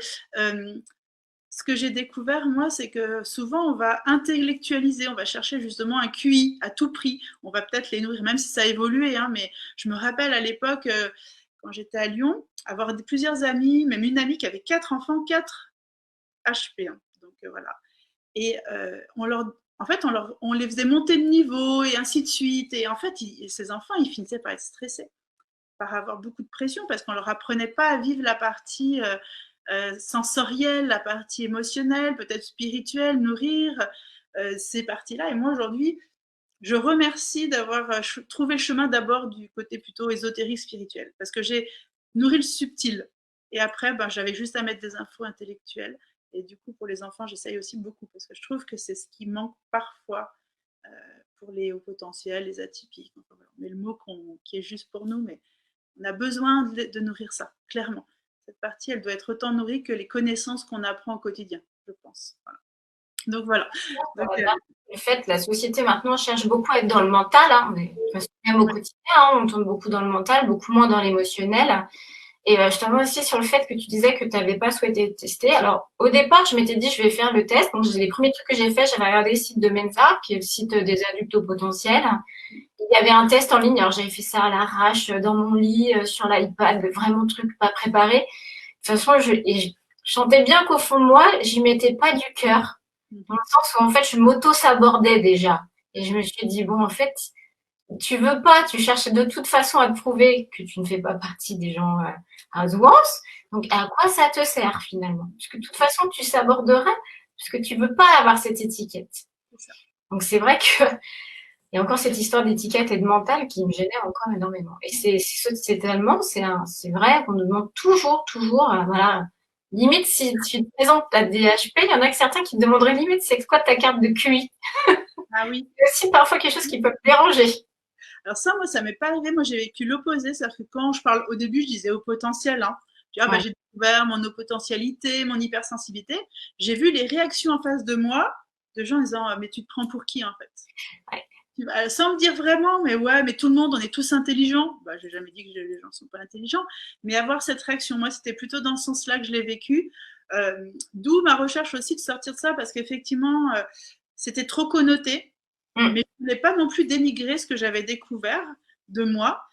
ce que j'ai découvert, moi, c'est que souvent, on va intellectualiser, on va chercher justement un QI à tout prix. On va peut-être les nourrir, même si ça a évolué, hein, mais je me rappelle à l'époque, quand j'étais à Lyon, avoir plusieurs amis, même une amie qui avait 4 enfants, 4 HP. Hein, donc voilà. Et en fait, on les faisait monter de niveau et ainsi de suite. Et en fait, ces enfants, ils finissaient par être stressés, par avoir beaucoup de pression parce qu'on leur apprenait pas à vivre la partie sensorielle, la partie émotionnelle, peut-être spirituelle, nourrir. ces parties-là. Et moi, aujourd'hui, je remercie d'avoir trouvé le chemin d'abord du côté plutôt ésotérique spirituel, parce que j'ai nourri le subtil. Et après, ben, j'avais juste à mettre des infos intellectuelles. Et du coup, pour les enfants, j'essaye aussi beaucoup, parce que je trouve que c'est ce qui manque parfois euh, pour les hauts potentiels, les atypiques. Enfin, voilà. On met le mot qui est juste pour nous, mais on a besoin de nourrir ça, clairement. Cette partie, elle doit être autant nourrie que les connaissances qu'on apprend au quotidien, je pense. Voilà. Donc voilà. Donc, Le fait, la société maintenant cherche beaucoup à être dans le mental, hein. Même au quotidien, hein, on tourne beaucoup dans le mental, beaucoup moins dans l'émotionnel. Et je te remercie aussi sur le fait que tu disais que tu n'avais pas souhaité tester. Alors, au départ, je m'étais dit, je vais faire le test. Donc, les premiers trucs que j'ai fait, j'avais regardé le site de Mensa, qui est le site des adultes au potentiel. Il y avait un test en ligne. Alors, j'avais fait ça à l'arrache, dans mon lit, sur l'iPad, vraiment truc pas préparé. De toute façon, je sentais bien qu'au fond de moi, j'y mettais pas du cœur. Dans le sens où, en fait, je m'auto-sabordais déjà. Et je me suis dit, bon, en fait, tu veux pas, tu cherches de toute façon à te prouver que tu ne fais pas partie des gens outwards. Donc, à quoi ça te sert finalement? Parce que de toute façon, tu s'aborderais parce que tu veux pas avoir cette étiquette. Donc, c'est vrai que il y a encore cette histoire d'étiquette et de mental qui me génère encore énormément. Et c'est tellement, c'est vrai qu'on nous demande toujours, voilà. Limite, si tu te présentes ta DHP, il y en a que certains qui te demanderaient limite, c'est quoi ta carte de QI? ah oui. C'est aussi parfois quelque chose qui peut me déranger. Alors ça, moi, ça m'est pas arrivé. Moi, j'ai vécu l'opposé. C'est-à-dire que quand je parle au début, je disais au potentiel. Hein. Tu vois, bah, j'ai découvert mon potentialité, mon hypersensibilité. J'ai vu les réactions en face de moi de gens disant mais tu te prends pour qui en fait? Sans me dire vraiment, mais ouais, mais tout le monde, on est tous intelligents. Bah, j'ai jamais dit que les gens sont pas intelligents, mais avoir cette réaction, moi, c'était plutôt dans ce sens-là que je l'ai vécu. D'où ma recherche aussi de sortir de ça, parce qu'effectivement, c'était trop connoté, mais je ne voulais pas non plus dénigrer ce que j'avais découvert de moi,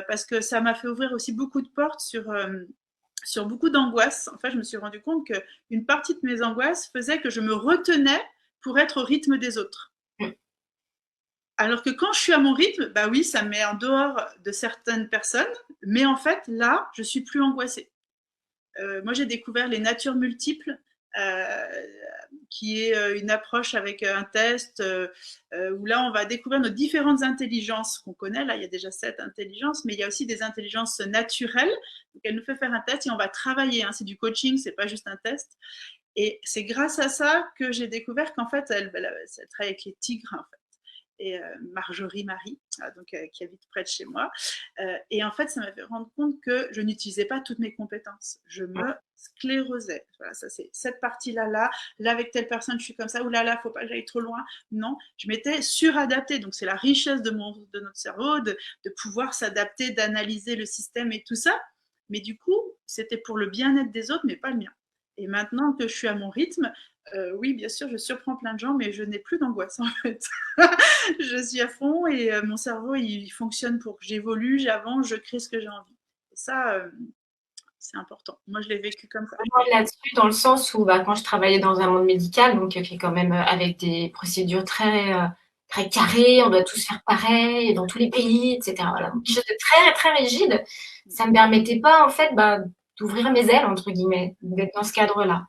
parce que ça m'a fait ouvrir aussi beaucoup de portes sur beaucoup d'angoisses. En fait, je me suis rendu compte qu'une partie de mes angoisses faisait que je me retenais pour être au rythme des autres. Alors que quand je suis à mon rythme, bah oui, ça me met en dehors de certaines personnes, mais en fait, là, je suis plus angoissée. Moi, j'ai découvert les natures multiples, qui est une approche avec un test où là, on va découvrir nos différentes intelligences qu'on connaît. Là, il y a déjà 7 intelligences, mais il y a aussi des intelligences naturelles. Donc, elle nous fait faire un test et on va travailler. Hein. C'est du coaching, c'est pas juste un test. Et c'est grâce à ça que j'ai découvert qu'en fait, elle travaille avec les tigres, en fait. Et Marjorie Marie, donc, qui habite près de chez moi. Et en fait, ça m'a fait rendre compte que je n'utilisais pas toutes mes compétences. Je me sclérosais. Voilà, ça c'est cette partie-là, là avec telle personne, je suis comme ça, ou là, faut pas que j'aille trop loin. Non, je m'étais suradaptée. Donc c'est la richesse de notre cerveau, de pouvoir s'adapter, d'analyser le système et tout ça. Mais du coup, c'était pour le bien-être des autres, mais pas le mien. Et maintenant que je suis à mon rythme, oui, bien sûr, je surprends plein de gens, mais je n'ai plus d'angoisse en fait. Je suis à fond et mon cerveau, il fonctionne pour que j'évolue, j'avance, je crée ce que j'ai envie. Et ça, c'est important. Moi, je l'ai vécu comme ça. Là-dessus, dans le sens où quand je travaillais dans un monde médical, donc qui est quand même avec des procédures très carrées, on doit tous faire pareil dans tous les pays, etc. Voilà. Donc, quelque chose de très, très rigide. Ça ne me permettait pas, en fait, d'ouvrir mes ailes, entre guillemets, d'être dans ce cadre-là.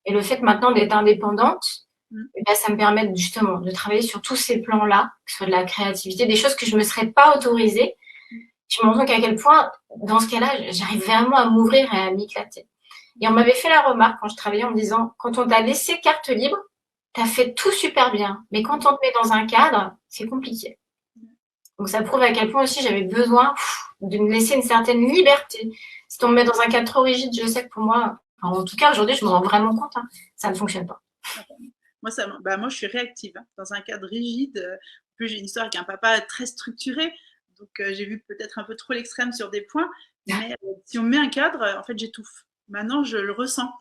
Et le fait maintenant d'être indépendante, ça me permet justement de travailler sur tous ces plans-là, que ce soit de la créativité, des choses que je ne me serais pas autorisée. Je me rends compte à quel point, dans ce cas-là, j'arrive vraiment à m'ouvrir et à m'éclater. Et on m'avait fait la remarque quand je travaillais en me disant, quand on t'a laissé carte libre, t'as fait tout super bien. Mais quand on te met dans un cadre, c'est compliqué. Donc ça prouve à quel point aussi j'avais besoin de me laisser une certaine liberté. Si on me met dans un cadre trop rigide, je sais que pour moi, en tout cas aujourd'hui, je me rends vraiment compte, ça ne fonctionne pas. Moi, je suis réactive. Hein. Dans un cadre rigide, en plus, j'ai une histoire avec un papa très structuré, donc j'ai vu peut-être un peu trop l'extrême sur des points, mais si on me met un cadre, en fait, j'étouffe. Maintenant, je le ressens.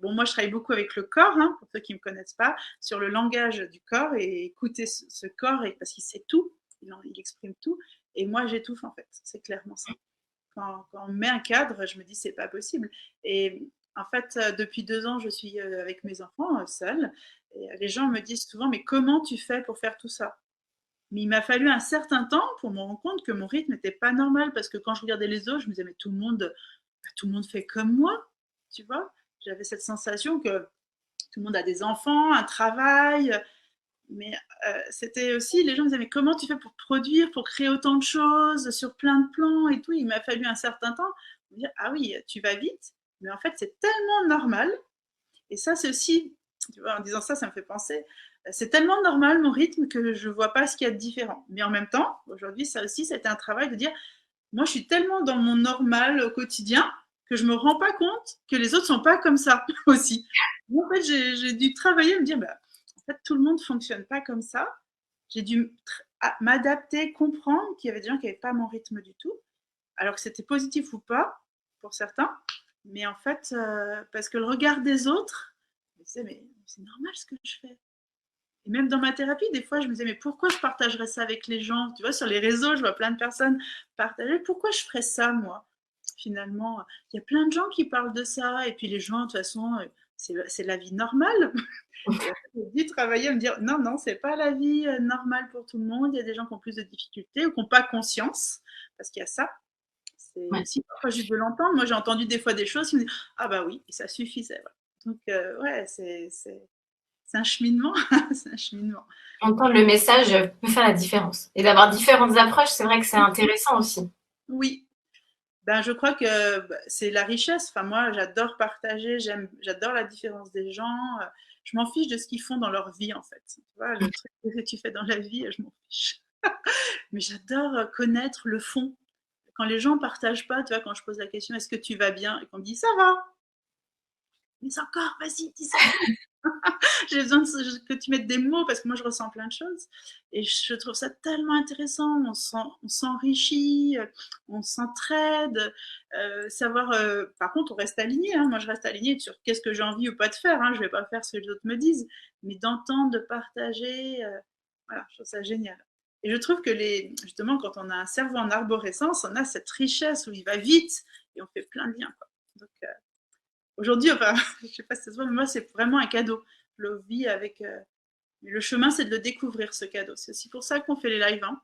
Moi, je travaille beaucoup avec le corps, hein, pour ceux qui ne me connaissent pas, sur le langage du corps et écouter ce corps, parce qu'il sait tout, il exprime tout, et moi, j'étouffe, en fait. C'est clairement ça. Quand on me met un cadre, je me dis, c'est pas possible. Et en fait, depuis 2 ans, je suis avec mes enfants, seule. Et les gens me disent souvent, mais comment tu fais pour faire tout ça? Mais il m'a fallu un certain temps pour me rendre compte que mon rythme n'était pas normal. Parce que quand je regardais les autres, je me disais, mais tout le monde fait comme moi. Tu vois? J'avais cette sensation que tout le monde a des enfants, un travail. Mais c'était aussi, les gens me disaient, mais comment tu fais pour produire, pour créer autant de choses sur plein de plans et tout. Il m'a fallu un certain temps pour dire, ah oui, tu vas vite, mais en fait, c'est tellement normal. Et ça, c'est aussi, tu vois, en disant ça, ça me fait penser, c'est tellement normal mon rythme que je vois pas ce qu'il y a de différent. Mais en même temps, aujourd'hui, ça aussi, c'était un travail de dire, moi, je suis tellement dans mon normal au quotidien que je me rends pas compte que les autres sont pas comme ça aussi. Moi, en fait, j'ai dû travailler, me dire, bah, en fait, tout le monde fonctionne pas comme ça. J'ai dû m'adapter, comprendre qu'il y avait des gens qui n'avaient pas mon rythme du tout, alors que c'était positif ou pas pour certains. Mais en fait, parce que le regard des autres, je me disais, mais c'est normal ce que je fais. Et même dans ma thérapie, des fois, je me disais, mais pourquoi je partagerais ça avec les gens? Tu vois, sur les réseaux, je vois plein de personnes partager. Pourquoi je ferais ça, moi? Finalement, il y a plein de gens qui parlent de ça. Et puis les gens, de toute façon, c'est la vie normale. Et après, j'ai dû travailler à me dire, non, non, c'est pas la vie normale pour tout le monde. Il y a des gens qui ont plus de difficultés ou qui n'ont pas conscience. Parce qu'il y a ça. C'est Ouais. aussi parfois juste de l'entendre. Moi, j'ai entendu des fois des choses qui me disent, ah bah oui, et ça suffisait. Ouais. Donc, ouais, c'est un cheminement. C'est un cheminement. Entendre le message peut faire la différence. Et d'avoir différentes approches, c'est vrai que c'est intéressant aussi. Oui, ben, je crois que c'est la richesse. Enfin, moi, j'adore partager, j'adore la différence des gens. Je m'en fiche de ce qu'ils font dans leur vie, en fait. Tu vois, le truc que tu fais dans la vie, je m'en fiche. Mais j'adore connaître le fond. Quand les gens partagent pas, tu vois, quand je pose la question, est-ce que tu vas bien? Et qu'on me dit, ça va. Mais encore, vas-y, dis ça. J'ai besoin que tu mettes des mots parce que moi je ressens plein de choses et je trouve ça tellement intéressant. On s'enrichit, on s'entraide, savoir. Par contre, on reste aligné. Hein. Moi, je reste alignée sur qu'est-ce que j'ai envie ou pas de faire. Hein. Je vais pas faire ce que les autres me disent, mais d'entendre, de partager. Voilà, je trouve ça génial. Et je trouve que justement, quand on a un cerveau en arborescence, on a cette richesse où il va vite et on fait plein de liens. Quoi. Donc, aujourd'hui, enfin, je sais pas si ça se voit, mais moi, c'est vraiment un cadeau. Je le vis avec. Le chemin, c'est de le découvrir, ce cadeau. C'est aussi pour ça qu'on fait les lives. Hein.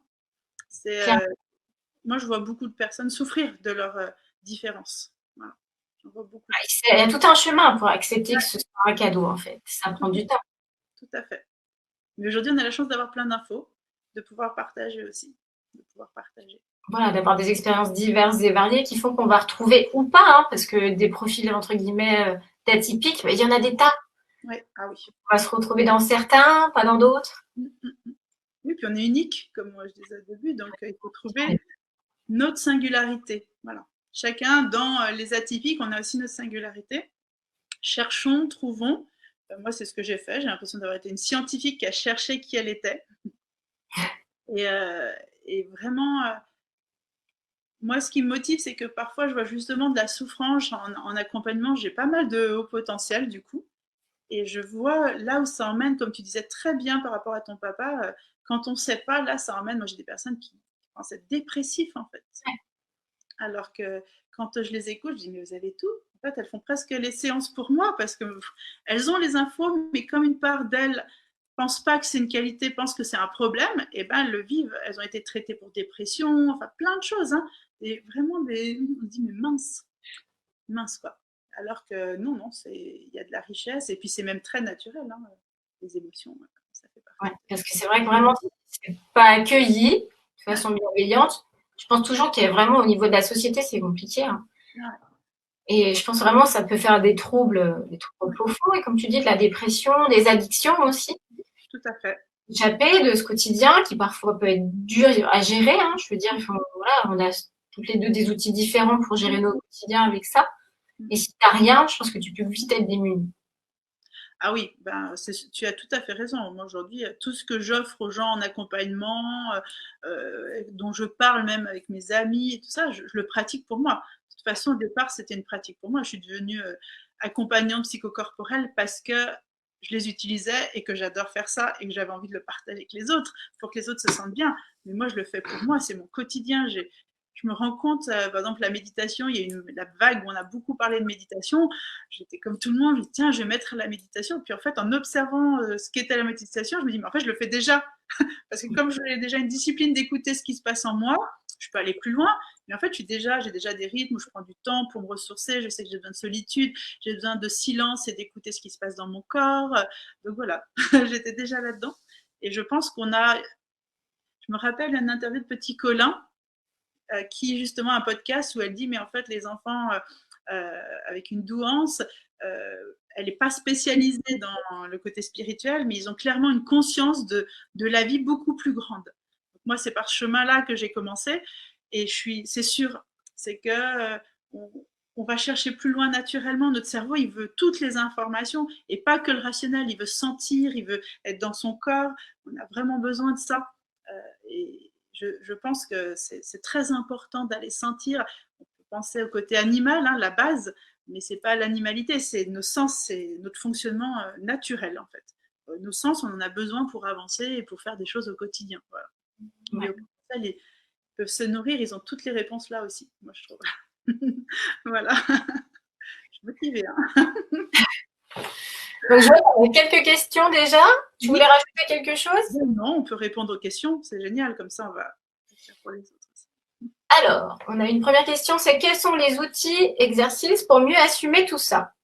Moi, je vois beaucoup de personnes souffrir de leurs différences. Voilà. J'en vois beaucoup. Il y a tout un chemin pour accepter que ce soit un cadeau, en fait. Ça prend du temps. Tout à fait. Mais aujourd'hui, on a la chance d'avoir plein d'infos, de pouvoir partager aussi. De pouvoir partager. Voilà, d'avoir des expériences diverses et variées qui font qu'on va retrouver ou pas, hein, parce que des profils entre guillemets d'atypiques, il y en a des tas. Ouais. Ah oui. On va se retrouver dans certains, pas dans d'autres. Oui, puis on est unique, comme moi je disais au début, donc il faut trouver notre singularité. Voilà. Chacun, dans les atypiques, on a aussi notre singularité. Cherchons, trouvons. Moi, c'est ce que j'ai fait. J'ai l'impression d'avoir été une scientifique qui a cherché qui elle était. Et vraiment, moi, ce qui me motive, c'est que parfois, je vois justement de la souffrance en accompagnement. J'ai pas mal de haut potentiel, du coup. Et je vois là où ça emmène, comme tu disais très bien par rapport à ton papa, quand on ne sait pas, là, ça emmène. Moi, j'ai des personnes qui pensent être dépressifs, en fait. Alors que quand je les écoute, je dis, mais vous avez tout. En fait, elles font presque les séances pour moi parce qu'elles ont les infos, mais comme une part d'elles pense pas que c'est une qualité, pense que c'est un problème, et ben elles le vivent. Elles ont été traitées pour dépression, enfin plein de choses. Hein. Et vraiment, on se dit, mais mince, mince quoi. Alors que non, non, il y a de la richesse et puis c'est même très naturel, hein, les émotions. Ça fait partie. Ouais, parce que c'est vrai que vraiment, c'est pas accueilli de façon bienveillante. Je pense toujours qu'il y a vraiment au niveau de la société, c'est compliqué. Hein. Ouais. Et je pense vraiment que ça peut faire des troubles profonds, et comme tu dis, de la dépression, des addictions aussi. Tout à fait. Échapper de ce quotidien qui parfois peut être dur à gérer. Hein. Je veux dire, voilà, on a toutes les deux des outils différents pour gérer nos quotidiens avec ça. Et si tu n'as rien, je pense que tu peux vite être démuni. Ah oui, ben, tu as tout à fait raison. Moi, aujourd'hui, tout ce que j'offre aux gens en accompagnement, dont je parle même avec mes amis et tout ça, je le pratique pour moi. De toute façon, au départ, c'était une pratique pour moi. Je suis devenue accompagnante psychocorporelle parce que je les utilisais et que j'adore faire ça et que j'avais envie de le partager avec les autres pour que les autres se sentent bien. Mais moi, je le fais pour moi, c'est mon quotidien. Je me rends compte, par exemple, la méditation, il y a la vague où on a beaucoup parlé de méditation. J'étais comme tout le monde, je me dis, tiens, je vais mettre la méditation. Puis en fait, en observant ce qu'était la méditation, je me dis, mais en fait, je le fais déjà. Parce que comme j'ai déjà une discipline d'écouter ce qui se passe en moi, je peux aller plus loin. Mais en fait, j'ai déjà des rythmes où je prends du temps pour me ressourcer. Je sais que j'ai besoin de solitude, j'ai besoin de silence et d'écouter ce qui se passe dans mon corps. Donc voilà, j'étais déjà là-dedans. Et je pense je me rappelle une interview de Petit Colin, qui justement un podcast où elle dit mais en fait les enfants avec une douance, elle n'est pas spécialisée dans le côté spirituel, mais ils ont clairement une conscience de la vie beaucoup plus grande. Donc moi c'est par ce chemin-là que j'ai commencé et c'est sûr, c'est que on va chercher plus loin naturellement. Notre cerveau, il veut toutes les informations et pas que le rationnel. Il veut sentir, il veut être dans son corps. On a vraiment besoin de ça. Et je pense que c'est très important d'aller sentir. On peut penser au côté animal, hein, la base, mais c'est pas l'animalité, c'est nos sens, c'est notre fonctionnement naturel en fait. Nos sens, on en a besoin pour avancer et pour faire des choses au quotidien. Voilà. Ouais. Et au contraire, ils peuvent se nourrir, ils ont toutes les réponses là aussi, moi je trouve. Voilà. Je suis motivée. Hein. Donc, je vois qu'on a quelques questions déjà. Tu voulais rajouter quelque chose? Non, on peut répondre aux questions, c'est génial, comme ça on va faire pour les autres aussi. Alors, on a une première question, c'est quels sont les outils, exercices pour mieux assumer tout ça?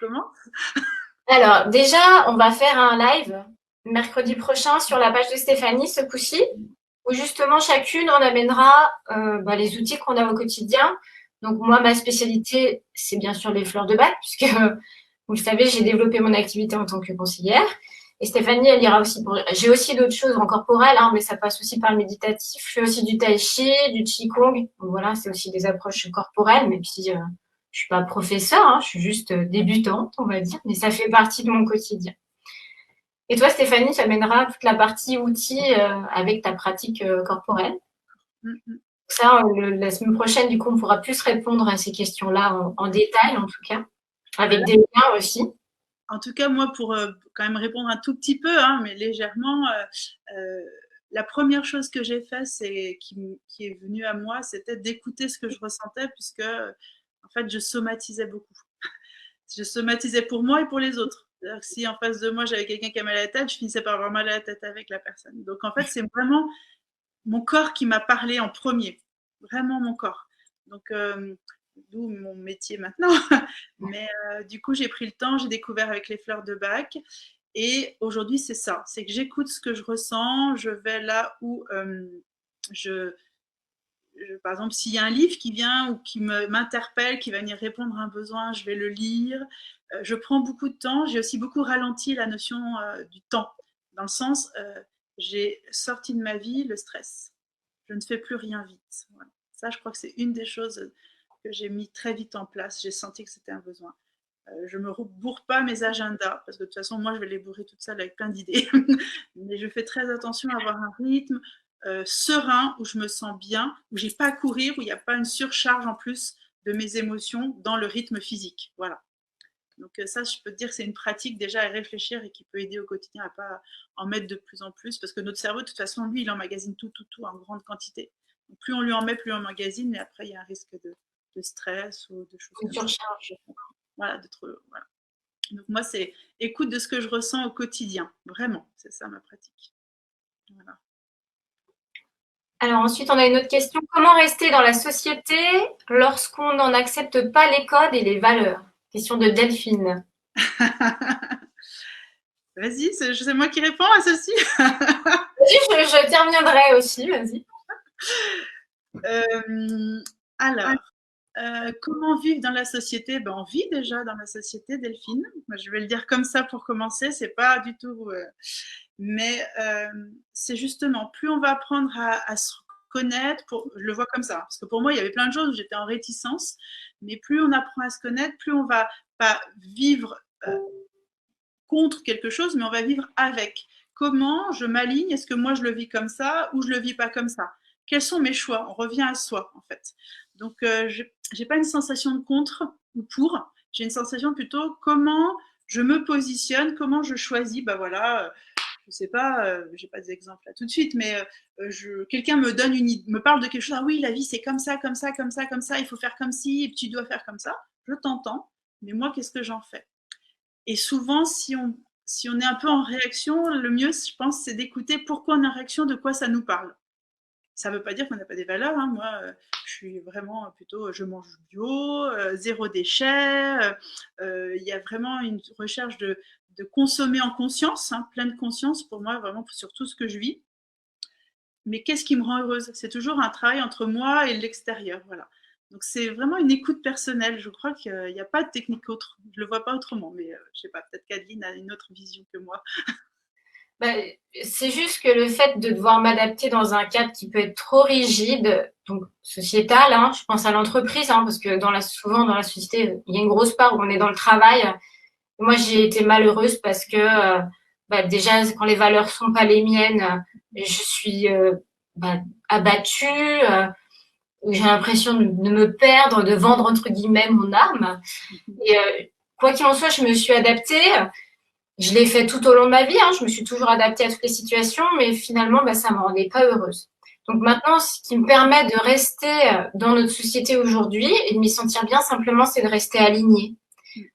Comment? Alors, déjà, on va faire un live mercredi prochain sur la page de Stéphanie, ce coup-ci, où justement chacune on amènera les outils qu'on a au quotidien. Donc moi, ma spécialité, c'est bien sûr les fleurs de bac, puisque vous le savez, j'ai développé mon activité en tant que conseillère. Et Stéphanie, elle ira aussi j'ai aussi d'autres choses en corporel, hein, mais ça passe aussi par le méditatif. Je fais aussi du tai chi, du qigong. Donc voilà, c'est aussi des approches corporelles, mais puis je suis pas professeure, hein, je suis juste débutante, on va dire, mais ça fait partie de mon quotidien. Et toi, Stéphanie, tu amèneras toute la partie outils avec ta pratique corporelle. Ça, la semaine prochaine, du coup, on pourra plus répondre à ces questions-là en détail, en tout cas, avec des liens aussi. En tout cas, moi, pour quand même répondre un tout petit peu, hein, mais légèrement, la première chose que j'ai faite, qui est venue à moi, c'était d'écouter ce que je ressentais, puisque en fait, je somatisais beaucoup. Je somatisais pour moi et pour les autres. C'est-à-dire que si en face de moi, j'avais quelqu'un qui a mal à la tête, je finissais par avoir mal à la tête avec la personne. Donc en fait, c'est vraiment mon corps qui m'a parlé en premier. Vraiment mon corps. Donc, d'où mon métier maintenant. Mais du coup, j'ai pris le temps, j'ai découvert avec les fleurs de bac. Et aujourd'hui, c'est ça. C'est que j'écoute ce que je ressens. Je vais là où par exemple, s'il y a un livre qui vient ou qui m'interpelle, qui va venir répondre à un besoin, je vais le lire. Je prends beaucoup de temps. J'ai aussi beaucoup ralenti la notion du temps. Dans le sens, j'ai sorti de ma vie le stress. Je ne fais plus rien vite. Voilà. Ça, je crois que c'est une des choses que j'ai mis très vite en place. J'ai senti que c'était un besoin. Je ne me bourre pas mes agendas, parce que de toute façon, moi, je vais les bourrer toute seule avec plein d'idées. Mais je fais très attention à avoir un rythme serein, où je me sens bien, où j'ai pas à courir, où il n'y a pas une surcharge en plus de mes émotions dans le rythme physique. Voilà. Donc ça, je peux te dire que c'est une pratique déjà à réfléchir et qui peut aider au quotidien à pas en mettre de plus en plus, parce que notre cerveau, de toute façon, lui, il emmagasine tout en grande quantité. Donc, plus on lui en met, plus on emmagasine, mais après, il y a un risque de stress ou de choses comme ça. Une surcharge. Voilà, voilà. Donc moi, c'est écoute de ce que je ressens au quotidien. Vraiment, c'est ça ma pratique. Voilà. Alors ensuite, on a une autre question. Comment rester dans la société lorsqu'on n'en accepte pas les codes et les valeurs? Question de Delphine. Vas-y, c'est moi qui réponds à celle-ci. Vas-y, je t'y reviendrai aussi, vas-y. Alors, comment vivre dans la société? Ben, on vit déjà dans la société, Delphine. Moi, je vais le dire comme ça pour commencer. C'est pas du tout. Mais c'est justement, plus on va apprendre à se connaître, je le vois comme ça. Parce que pour moi, il y avait plein de choses où j'étais en réticence. Mais plus on apprend à se connaître, plus on va pas vivre contre quelque chose, mais on va vivre avec. Comment je m'aligne? Est-ce que moi je le vis comme ça ou je le vis pas comme ça? Quels sont mes choix? On revient à soi en fait. Donc j'ai pas une sensation de contre ou pour. J'ai une sensation plutôt comment je me positionne, comment je choisis. Bah voilà, je sais pas, j'ai pas d'exemple là tout de suite, mais quelqu'un me parle de quelque chose. Ah oui, la vie c'est comme ça, comme ça, comme ça, comme ça. Il faut faire comme ci, et tu dois faire comme ça. Je t'entends, mais moi qu'est-ce que j'en fais? Et souvent, si on est un peu en réaction, le mieux, je pense, c'est d'écouter pourquoi on est en réaction, de quoi ça nous parle. Ça ne veut pas dire qu'on n'a pas des valeurs. Hein. Moi, je suis vraiment plutôt, je mange bio, zéro déchet. Il y a vraiment une recherche de consommer en conscience, hein, pleine conscience pour moi, vraiment sur tout ce que je vis. Mais qu'est-ce qui me rend heureuse? C'est toujours un travail entre moi et l'extérieur, voilà. Donc c'est vraiment une écoute personnelle. Je crois qu'il n'y a pas de technique autre. Je le vois pas autrement, mais je sais pas, peut-être qu'Adeline a une autre vision que moi. Bah, c'est juste que le fait de devoir m'adapter dans un cadre qui peut être trop rigide, donc sociétal, hein, je pense à l'entreprise, hein, parce que souvent dans la société, il y a une grosse part où on est dans le travail. Moi, j'ai été malheureuse parce que déjà, quand les valeurs sont pas les miennes, je suis abattue. J'ai l'impression de me perdre, de vendre entre guillemets mon âme. Et quoi qu'il en soit, je me suis adaptée. Je l'ai fait tout au long de ma vie, hein. Je me suis toujours adaptée à toutes les situations, mais finalement, ça me rendait pas heureuse. Donc maintenant, ce qui me permet de rester dans notre société aujourd'hui et de m'y sentir bien, simplement, c'est de rester alignée,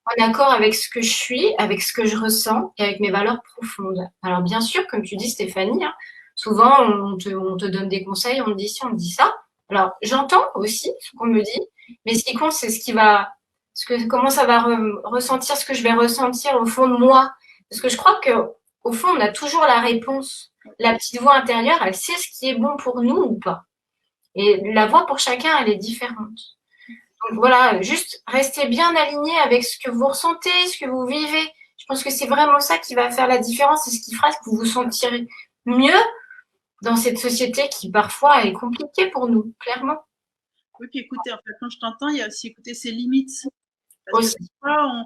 en accord avec ce que je suis, avec ce que je ressens et avec mes valeurs profondes. Alors bien sûr, comme tu dis, Stéphanie, hein, souvent on te donne des conseils, on te dit ci, on te dit ça. Alors j'entends aussi ce qu'on me dit, mais ce qui compte, c'est comment ça va ressentir, ce que je vais ressentir au fond de moi. Parce que je crois que au fond, on a toujours la réponse. La petite voix intérieure, elle sait ce qui est bon pour nous ou pas. Et la voix pour chacun, elle est différente. Donc voilà, juste restez bien aligné avec ce que vous ressentez, ce que vous vivez. Je pense que c'est vraiment ça qui va faire la différence et ce qui fera que vous vous sentirez mieux dans cette société qui parfois est compliquée pour nous, clairement. Oui, puis écoutez, en fait, quand je t'entends, il y a aussi écouter ses limites. Parce que Aussi. parfois,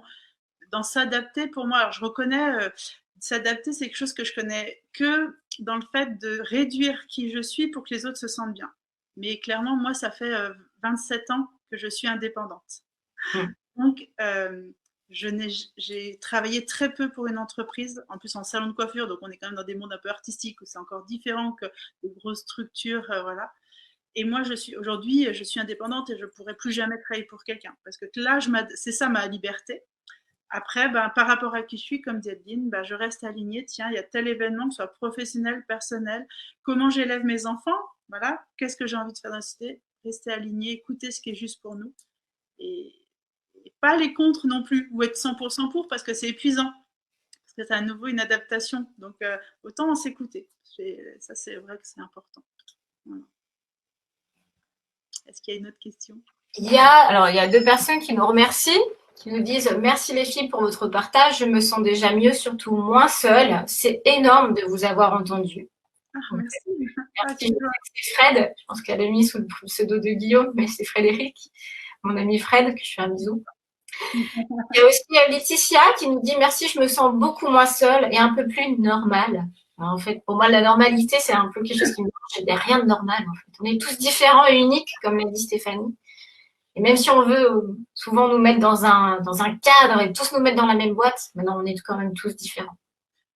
dans s'adapter, pour moi, alors je reconnais, s'adapter, c'est quelque chose que je connais que dans le fait de réduire qui je suis pour que les autres se sentent bien. Mais clairement, moi, ça fait 27 ans que je suis indépendante. Donc, j'ai travaillé très peu pour une entreprise, en plus en salon de coiffure, donc on est quand même dans des mondes un peu artistiques où c'est encore différent que de grosses structures, voilà. Et moi, aujourd'hui, je suis indépendante et je ne pourrais plus jamais travailler pour quelqu'un. Parce que là, c'est ça ma liberté. Après, par rapport à qui je suis, comme dit Adeline, je reste alignée. Tiens, il y a tel événement, que ce soit professionnel, personnel. Comment j'élève mes enfants? Voilà. Qu'est-ce que j'ai envie de faire dans la cité? Rester aligné, écouter ce qui est juste pour nous. Et pas les contre non plus, ou être 100% pour, parce que c'est épuisant. Parce que c'est à nouveau une adaptation. Donc, autant s'écouter. Ça, c'est vrai que c'est important. Voilà. Est-ce qu'il y a une autre question? Il y a 2 personnes qui nous remercient, qui nous disent merci les filles pour votre partage. Je me sens déjà mieux, surtout moins seule. C'est énorme de vous avoir entendu. Ah, merci. Merci. C'est Fred. Je pense qu'elle a mis sous le pseudo de Guillaume, mais c'est Frédéric, mon ami Fred, que je fais un bisou. Il y a aussi Laetitia qui nous dit merci, je me sens beaucoup moins seule et un peu plus normale. Alors, en fait, pour moi, la normalité, c'est un peu quelque chose qui me dérange. Il n'y a rien de normal. En fait. On est tous différents et uniques, comme l'a dit Stéphanie. Et même si on veut souvent nous mettre dans un cadre et tous nous mettre dans la même boîte, maintenant on est quand même tous différents.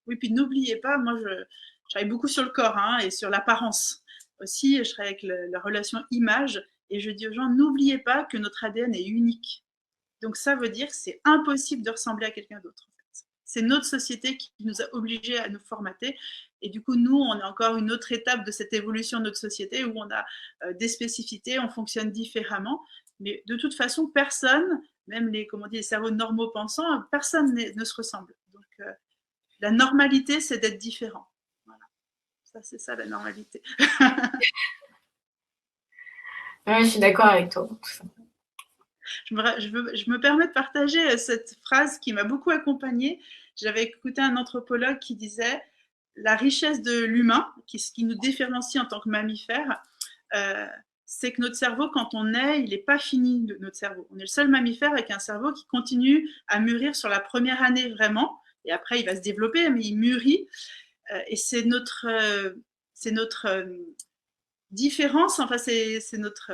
Oui, puis n'oubliez pas, moi je travaille beaucoup sur le corps hein, et sur l'apparence. Aussi, je travaille avec la relation image et je dis aux gens, n'oubliez pas que notre ADN est unique. Donc ça veut dire que c'est impossible de ressembler à quelqu'un d'autre. En fait. C'est notre société qui nous a obligés à nous formater. Et du coup, nous, on est encore une autre étape de cette évolution de notre société où on a des spécificités, on fonctionne différemment. Mais de toute façon, personne, même les cerveaux normaux pensants, personne ne se ressemble. Donc, la normalité, c'est d'être différent. Voilà. Ça, c'est ça la normalité. Ouais, je suis d'accord avec toi. Je me permets de partager cette phrase qui m'a beaucoup accompagnée. J'avais écouté un anthropologue qui disait la richesse de l'humain, ce qui nous différencie en tant que mammifère, c'est que notre cerveau, quand on est, il n'est pas fini, notre cerveau. On est le seul mammifère avec un cerveau qui continue à mûrir sur la première année vraiment, et après il va se développer, mais il mûrit. Et c'est notre différence, enfin c'est notre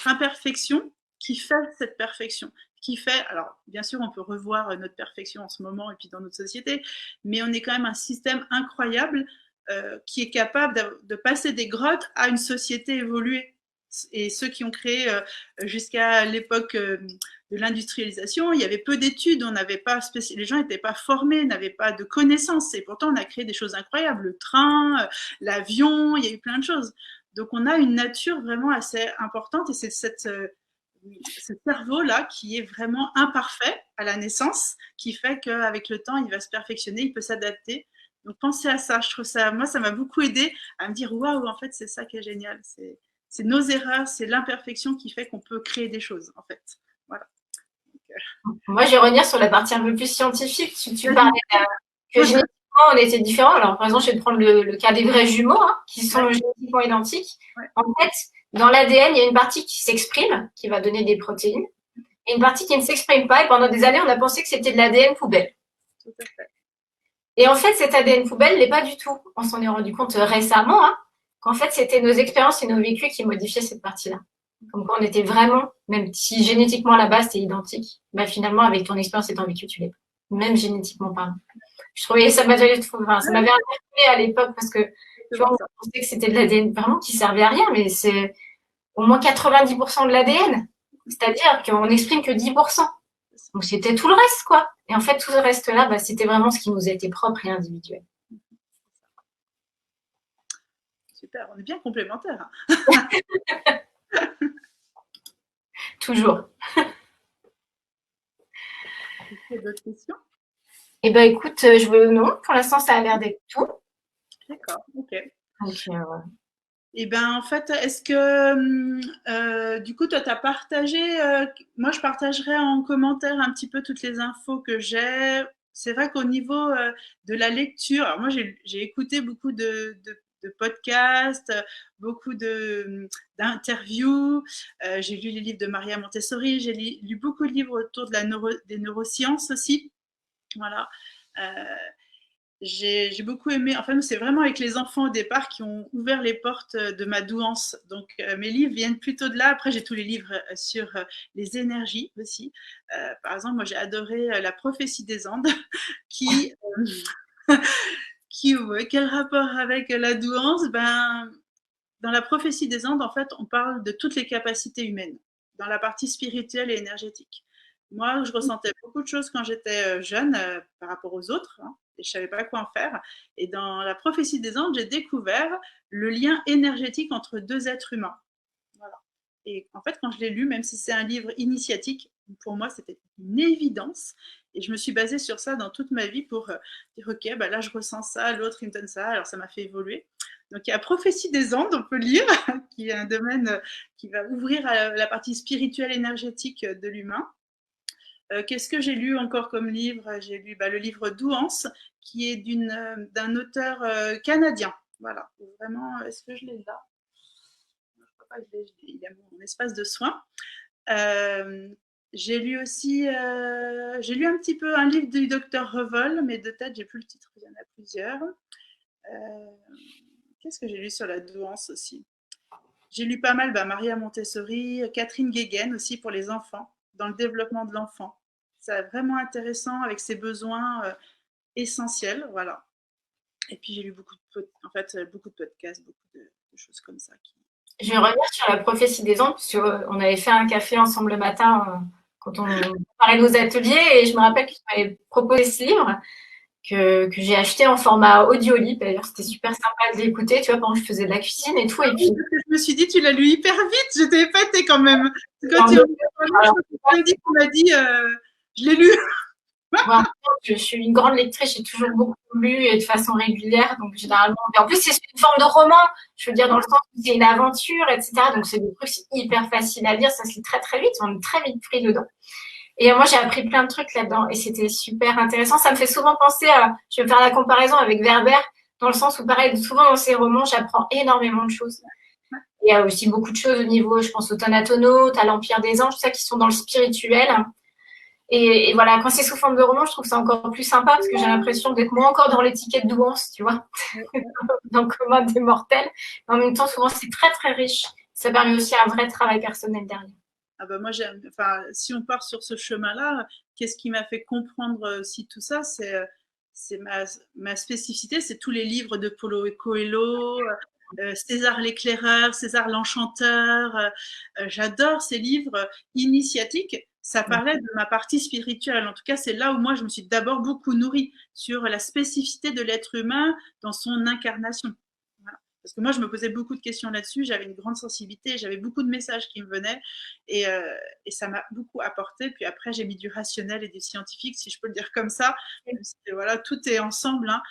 imperfection qui fait cette perfection. Qui fait, alors bien sûr on peut revoir notre perfection en ce moment et puis dans notre société, mais on est quand même un système incroyable qui est capable de passer des grottes à une société évoluée. Et ceux qui ont créé jusqu'à l'époque de l'industrialisation, il y avait peu d'études, on n'avait pas les gens n'étaient pas formés, n'avaient pas de connaissances, et pourtant on a créé des choses incroyables, le train, l'avion, il y a eu plein de choses. Donc on a une nature vraiment assez importante, et c'est cette ce cerveau-là qui est vraiment imparfait à la naissance, qui fait qu'avec le temps, il va se perfectionner, il peut s'adapter. Donc, pensez à ça. Je trouve ça, moi, ça m'a beaucoup aidé à me dire, waouh, en fait, c'est ça qui est génial. C'est nos erreurs, c'est l'imperfection qui fait qu'on peut créer des choses, en fait. Voilà. Moi, je vais revenir sur la partie un peu plus scientifique. Tu parlais que génétiquement, on était différents. Alors, par exemple, je vais prendre le cas des vrais jumeaux, qui sont génétiquement identiques. Ouais. En fait, dans l'ADN, il y a une partie qui s'exprime, qui va donner des protéines, et une partie qui ne s'exprime pas. Et pendant des années, on a pensé que c'était de l'ADN poubelle. Tout à fait. Et en fait, cet ADN poubelle n'est pas du tout. On s'en est rendu compte récemment, qu'en fait, c'était nos expériences et nos vécus qui modifiaient cette partie-là. Comme quoi, on était vraiment, même si génétiquement à la base, c'est identique, bah, finalement, avec ton expérience et ton vécu, tu l'es pas. Même génétiquement parlant. Je trouvais, ça m'avait interpellée à l'époque parce que, tu vois, on pensait que c'était de l'ADN vraiment qui servait à rien, mais c'est au moins 90% de l'ADN. C'est-à-dire qu'on n'exprime que 10%. Donc, c'était tout le reste, quoi. Et en fait, tout le reste-là, bah, c'était vraiment ce qui nous était propre et individuel. Super, on est bien complémentaires. Toujours. D'autres questions? Eh ben, écoute, non, pour l'instant, ça a l'air d'être tout. D'accord, ok. Donc, Et ben en fait, est-ce que du coup, toi, tu as partagé, moi, je partagerai en commentaire un petit peu toutes les infos que j'ai. C'est vrai qu'au niveau de la lecture, alors moi, j'ai écouté beaucoup de podcasts, beaucoup d'interviews. J'ai lu les livres de Maria Montessori. J'ai lu beaucoup de livres autour de des neurosciences aussi. Voilà. J'ai beaucoup aimé. Enfin, c'est vraiment avec les enfants au départ qui ont ouvert les portes de ma douance. Donc, mes livres viennent plutôt de là. Après, j'ai tous les livres sur les énergies aussi. Par exemple, moi, j'ai adoré La prophétie des Andes, qui, quel rapport avec la douance? Ben, dans La prophétie des Andes, en fait, on parle de toutes les capacités humaines, dans la partie spirituelle et énergétique. Moi, je ressentais beaucoup de choses quand j'étais jeune par rapport aux autres, et je ne savais pas quoi en faire. Et dans La prophétie des Andes, j'ai découvert le lien énergétique entre deux êtres humains. Voilà. Et en fait, quand je l'ai lu, même si c'est un livre initiatique, pour moi, c'était une évidence. Et je me suis basée sur ça dans toute ma vie pour dire, OK, bah là, je ressens ça, l'autre, il me donne ça. Alors, ça m'a fait évoluer. Donc, il y a Prophétie des Andes, on peut lire, qui est un domaine qui va ouvrir à la partie spirituelle énergétique de l'humain. Qu'est-ce que j'ai lu encore comme livre? J'ai lu le livre Douance, qui est d'un auteur canadien. Voilà, vraiment, est-ce que je l'ai là? Je crois pas que il est à mon espace de soins. J'ai lu aussi, j'ai lu un petit peu un livre du docteur Revol, mais de tête, j'ai plus le titre, il y en a plusieurs. Qu'est-ce que j'ai lu sur la douance aussi? J'ai lu pas mal Maria Montessori, Catherine Guéguen aussi pour les enfants, dans le développement de l'enfant. C'est vraiment intéressant avec ses besoins essentiels, voilà. Et puis j'ai lu beaucoup beaucoup de podcasts, beaucoup de choses comme ça. Je vais revenir sur La prophétie des Andes, parce qu'on avait fait un café ensemble le matin quand on préparait nos ateliers, et je me rappelle que tu m'avais proposé ce livre que j'ai acheté en format audio-livre. D'ailleurs, c'était super sympa de l'écouter, tu vois, pendant que je faisais de la cuisine et tout. Et puis, je me suis dit, tu l'as lu hyper vite, j'étais épatée quand même. Quand tu m'as dit, je l'ai lu. Moi, je suis une grande lectrice, j'ai toujours beaucoup lu et de façon régulière, donc généralement. Et en plus, c'est une forme de roman, je veux dire, dans le sens où c'est une aventure, etc. Donc, c'est des trucs hyper faciles à lire, ça se lit très très vite, on est très vite pris dedans. Et moi, j'ai appris plein de trucs là-dedans et c'était super intéressant. Ça me fait souvent penser à, je vais faire la comparaison avec Werber, dans le sens où, pareil, souvent dans ces romans, j'apprends énormément de choses. Il y a aussi beaucoup de choses au niveau, je pense, au Thanatonautes, à l'Empire des Anges, tout ça qui sont dans le spirituel. Et voilà, quand c'est sous forme de roman, je trouve ça encore plus sympa parce que j'ai l'impression d'être moi encore dans l'étiquette douance, tu vois, dans le commun des mortels. Mais en même temps, souvent, c'est très, très riche. Ça permet aussi un vrai travail personnel derrière. Ah bah moi, si on part sur ce chemin-là, qu'est-ce qui m'a fait comprendre aussi tout ça? C'est ma spécificité, c'est tous les livres de Paulo Coelho, César l'éclaireur, César l'enchanteur. J'adore ces livres initiatiques. Ça parlait de ma partie spirituelle. En tout cas, c'est là où moi, je me suis d'abord beaucoup nourrie sur la spécificité de l'être humain dans son incarnation. Voilà. Parce que moi, je me posais beaucoup de questions là-dessus, j'avais une grande sensibilité, j'avais beaucoup de messages qui me venaient et ça m'a beaucoup apporté. Puis après, j'ai mis du rationnel et du scientifique, si je peux le dire comme ça. Même si, voilà, tout est ensemble hein,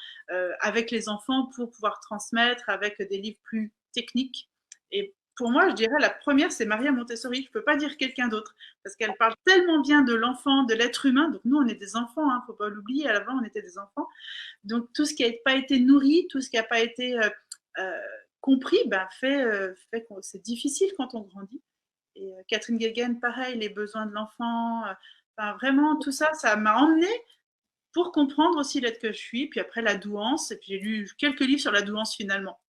avec les enfants pour pouvoir transmettre, avec des livres plus techniques. Et pour moi, je dirais la première, c'est Maria Montessori. Je ne peux pas dire quelqu'un d'autre parce qu'elle parle tellement bien de l'enfant, de l'être humain. Donc nous, on est des enfants, il ne faut pas l'oublier. À l'avant, on était des enfants. Donc tout ce qui n'a pas été nourri, tout ce qui n'a pas été compris, ben, fait que c'est difficile quand on grandit. Et Catherine Guéguen, pareil, les besoins de l'enfant. Enfin, vraiment, tout ça, ça m'a emmené pour comprendre aussi l'être que je suis. Puis après, la douance. Et puis j'ai lu quelques livres sur la douance finalement.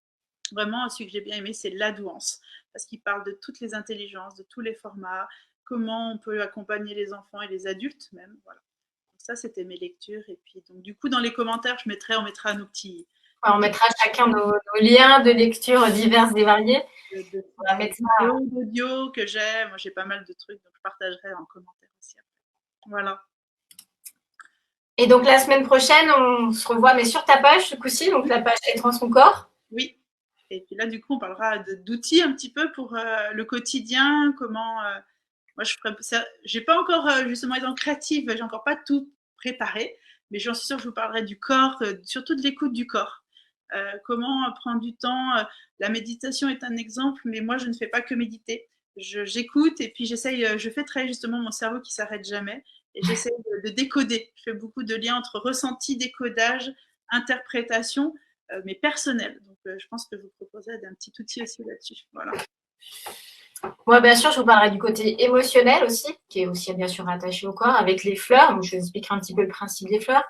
Vraiment, celui que j'ai bien aimé, c'est la douance. Parce qu'il parle de toutes les intelligences, de tous les formats, comment on peut accompagner les enfants et les adultes même. Voilà. Donc ça, c'était mes lectures. Et puis, donc, du coup, dans les commentaires, on mettra nos petits. On mettra chacun nos liens de lecture divers et variés. On va mettre d'audio que j'ai. Moi, j'ai pas mal de trucs, donc je partagerai en commentaire aussi après. Voilà. Et donc, la semaine prochaine, on se revoit, mais sur ta page, ce coup-ci, donc la page Être en son corps. Oui. Et puis là, du coup, on parlera d'outils un petit peu pour le quotidien, comment. Moi, j'ai pas encore, justement, étant créative, j'ai encore pas tout préparé, mais j'en suis sûre que je vous parlerai du corps, surtout de l'écoute du corps. Comment prendre du temps. La méditation est un exemple, mais moi, je ne fais pas que méditer. J'écoute et puis je fais travailler justement mon cerveau qui s'arrête jamais et j'essaie de décoder. Je fais beaucoup de liens entre ressenti, décodage, interprétation, mais personnel. Donc, je pense que je vous proposerai d'un petit outil aussi là-dessus. Voilà. Moi, bien sûr, je vous parlerai du côté émotionnel aussi, qui est aussi bien sûr attaché au corps, avec les fleurs. Donc, je vous expliquerai un petit peu le principe des fleurs.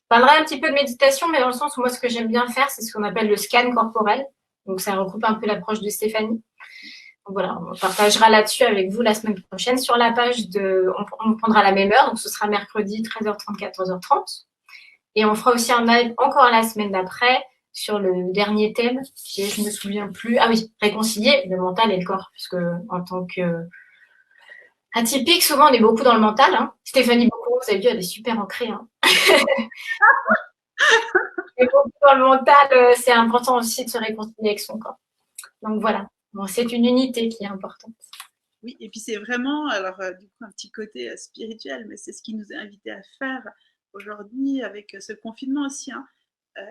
Je parlerai un petit peu de méditation, mais dans le sens où moi, ce que j'aime bien faire, c'est ce qu'on appelle le scan corporel. Donc, ça regroupe un peu l'approche de Stéphanie. Donc, voilà, on partagera là-dessus avec vous la semaine prochaine. Sur la page on prendra la même heure, donc ce sera mercredi 13h30, 14h30. Et on fera aussi un live encore la semaine d'après sur le dernier thème, qui est, je me souviens plus, ah oui, réconcilier le mental et le corps, puisque en tant que atypique, souvent on est beaucoup dans le mental. Hein. Stéphanie Bocco, vous avez vu, elle est super ancrée. Hein. Et beaucoup dans le mental, c'est important aussi de se réconcilier avec son corps. Donc voilà, bon, c'est une unité qui est importante. Oui, et puis c'est vraiment, alors du coup, un petit côté spirituel, mais c'est ce qui nous est invité à faire aujourd'hui avec ce confinement aussi. Hein.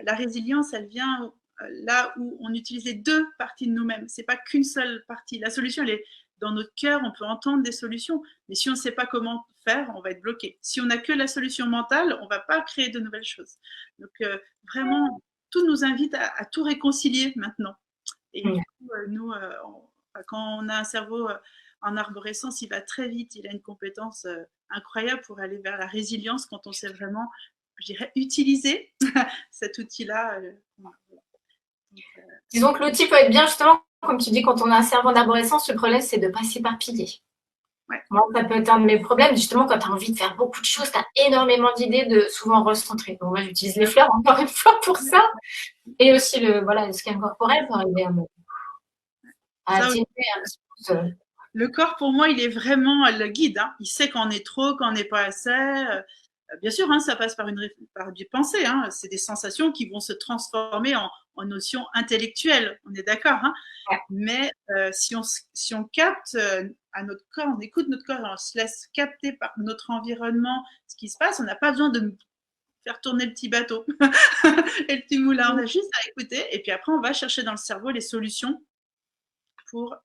La résilience, elle vient là où on utilise les deux parties de nous-mêmes. C'est pas qu'une seule partie. La solution, elle est dans notre cœur. On peut entendre des solutions, mais si on ne sait pas comment faire, on va être bloqué. Si on n'a que la solution mentale, on va pas créer de nouvelles choses. Donc vraiment, tout nous invite à tout réconcilier maintenant. Et du coup, nous, quand on a un cerveau en arborescence, il va très vite. Il a une compétence incroyable pour aller vers la résilience quand on sait vraiment, je dirais, utiliser cet outil-là. Disons que l'outil peut être bien justement, comme tu dis, quand on a un cerveau en arborescence, le problème, c'est de ne pas s'éparpiller. Ouais. Moi, ça peut être un de mes problèmes, justement, quand tu as envie de faire beaucoup de choses, tu as énormément d'idées de souvent recentrer. Donc, moi, j'utilise les fleurs encore une fois pour ça. Et aussi le scan corporel pour arriver à atténuer un petit peu. Le corps, pour moi, il est vraiment le guide. Hein. Il sait quand on est trop, quand on n'est pas assez. Bien sûr, hein, ça passe par des pensées. Hein. C'est des sensations qui vont se transformer en notions intellectuelles. On est d'accord. Hein. Ouais. Mais si on capte à notre corps, on écoute notre corps et on se laisse capter par notre environnement ce qui se passe, on n'a pas besoin de faire tourner le petit bateau et le petit moulin. On a juste à écouter. Et puis après, on va chercher dans le cerveau les solutions pour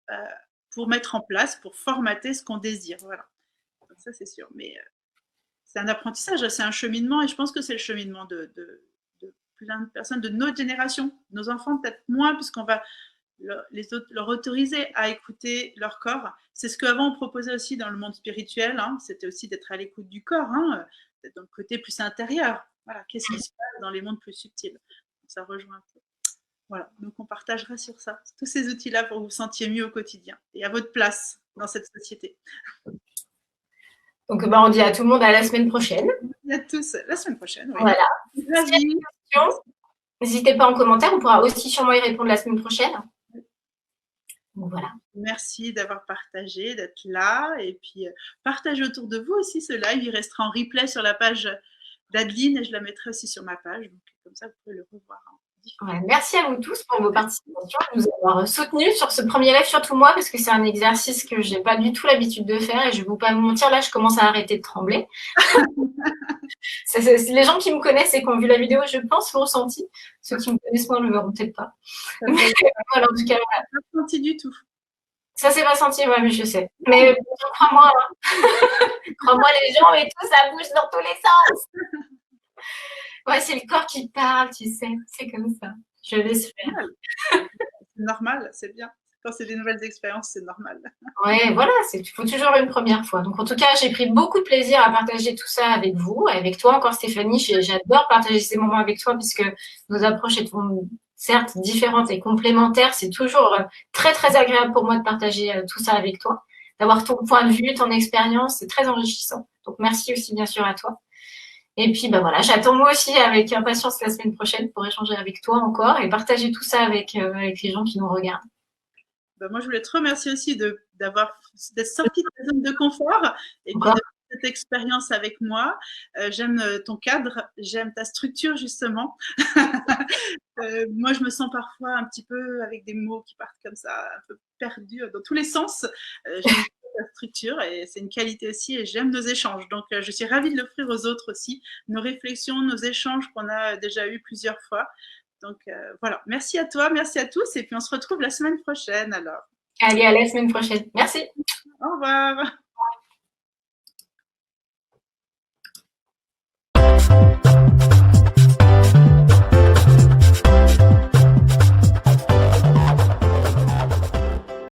mettre en place, pour formater ce qu'on désire. Voilà. Donc ça, c'est sûr. Mais c'est un apprentissage, c'est un cheminement, et je pense que c'est le cheminement de plein de personnes de notre génération. Nos enfants, peut-être moins, puisqu'on va leur autoriser à écouter leur corps. C'est ce qu'avant on proposait aussi dans le monde spirituel, hein. C'était aussi d'être à l'écoute du corps, hein, d'être dans le côté plus intérieur. Voilà, qu'est-ce qui se passe dans les mondes plus subtils. Donc, ça rejoint un peu. Voilà, donc on partagera sur ça, tous ces outils-là pour vous sentir mieux au quotidien et à votre place dans cette société. Donc, on dit à tout le monde à la semaine prochaine. À tous, la semaine prochaine. Oui. Voilà. Si vous avez des questions, n'hésitez pas en commentaire, on pourra aussi sûrement y répondre la semaine prochaine. Donc, voilà. Merci d'avoir partagé, d'être là, et puis partagez autour de vous aussi ce live, il restera en replay sur la page d'Adeline et je la mettrai aussi sur ma page. Donc, comme ça, vous pouvez le revoir. Ouais, merci à vous tous pour vos participations, de nous avoir soutenus sur ce premier live, surtout moi, parce que c'est un exercice que je n'ai pas du tout l'habitude de faire et je ne vais vous pas vous mentir, là, je commence à arrêter de trembler. Les gens qui me connaissent et qui ont vu la vidéo, je pense, l'ont senti. Ceux qui me connaissent moins ne le verront peut-être pas. Mais, voilà, en tout cas, voilà. Pas senti du tout. Ça s'est pas senti, ouais, mais je sais. Mais crois-moi, hein. Crois-moi, les gens et tout, ça bouge dans tous les sens. Ouais, c'est le corps qui parle, tu sais, c'est comme ça. Je laisse faire. C'est normal, c'est bien. Quand c'est des nouvelles expériences, c'est normal. Ouais, voilà, il faut toujours une première fois. Donc, en tout cas, j'ai pris beaucoup de plaisir à partager tout ça avec vous, avec toi encore, Stéphanie. J'adore partager ces moments avec toi puisque nos approches sont certes différentes et complémentaires. C'est toujours très, très agréable pour moi de partager tout ça avec toi, d'avoir ton point de vue, ton expérience. C'est très enrichissant. Donc, merci aussi, bien sûr, à toi. Et puis, ben voilà, j'attends moi aussi avec impatience la semaine prochaine pour échanger avec toi encore et partager tout ça avec les gens qui nous regardent. Ben moi, je voulais te remercier aussi d'être sortie de ta zone de confort et puis de cette expérience avec moi. J'aime ton cadre, j'aime ta structure justement. Moi, je me sens parfois un petit peu avec des mots qui partent comme ça, un peu perdus dans tous les sens. J'aime ta structure et c'est une qualité aussi et j'aime nos échanges. Donc, je suis ravie de l'offrir aux autres aussi, nos réflexions, nos échanges qu'on a déjà eu plusieurs fois. Donc voilà, merci à toi, merci à tous et puis on se retrouve la semaine prochaine alors. Allez, à la semaine prochaine. Merci. Au revoir.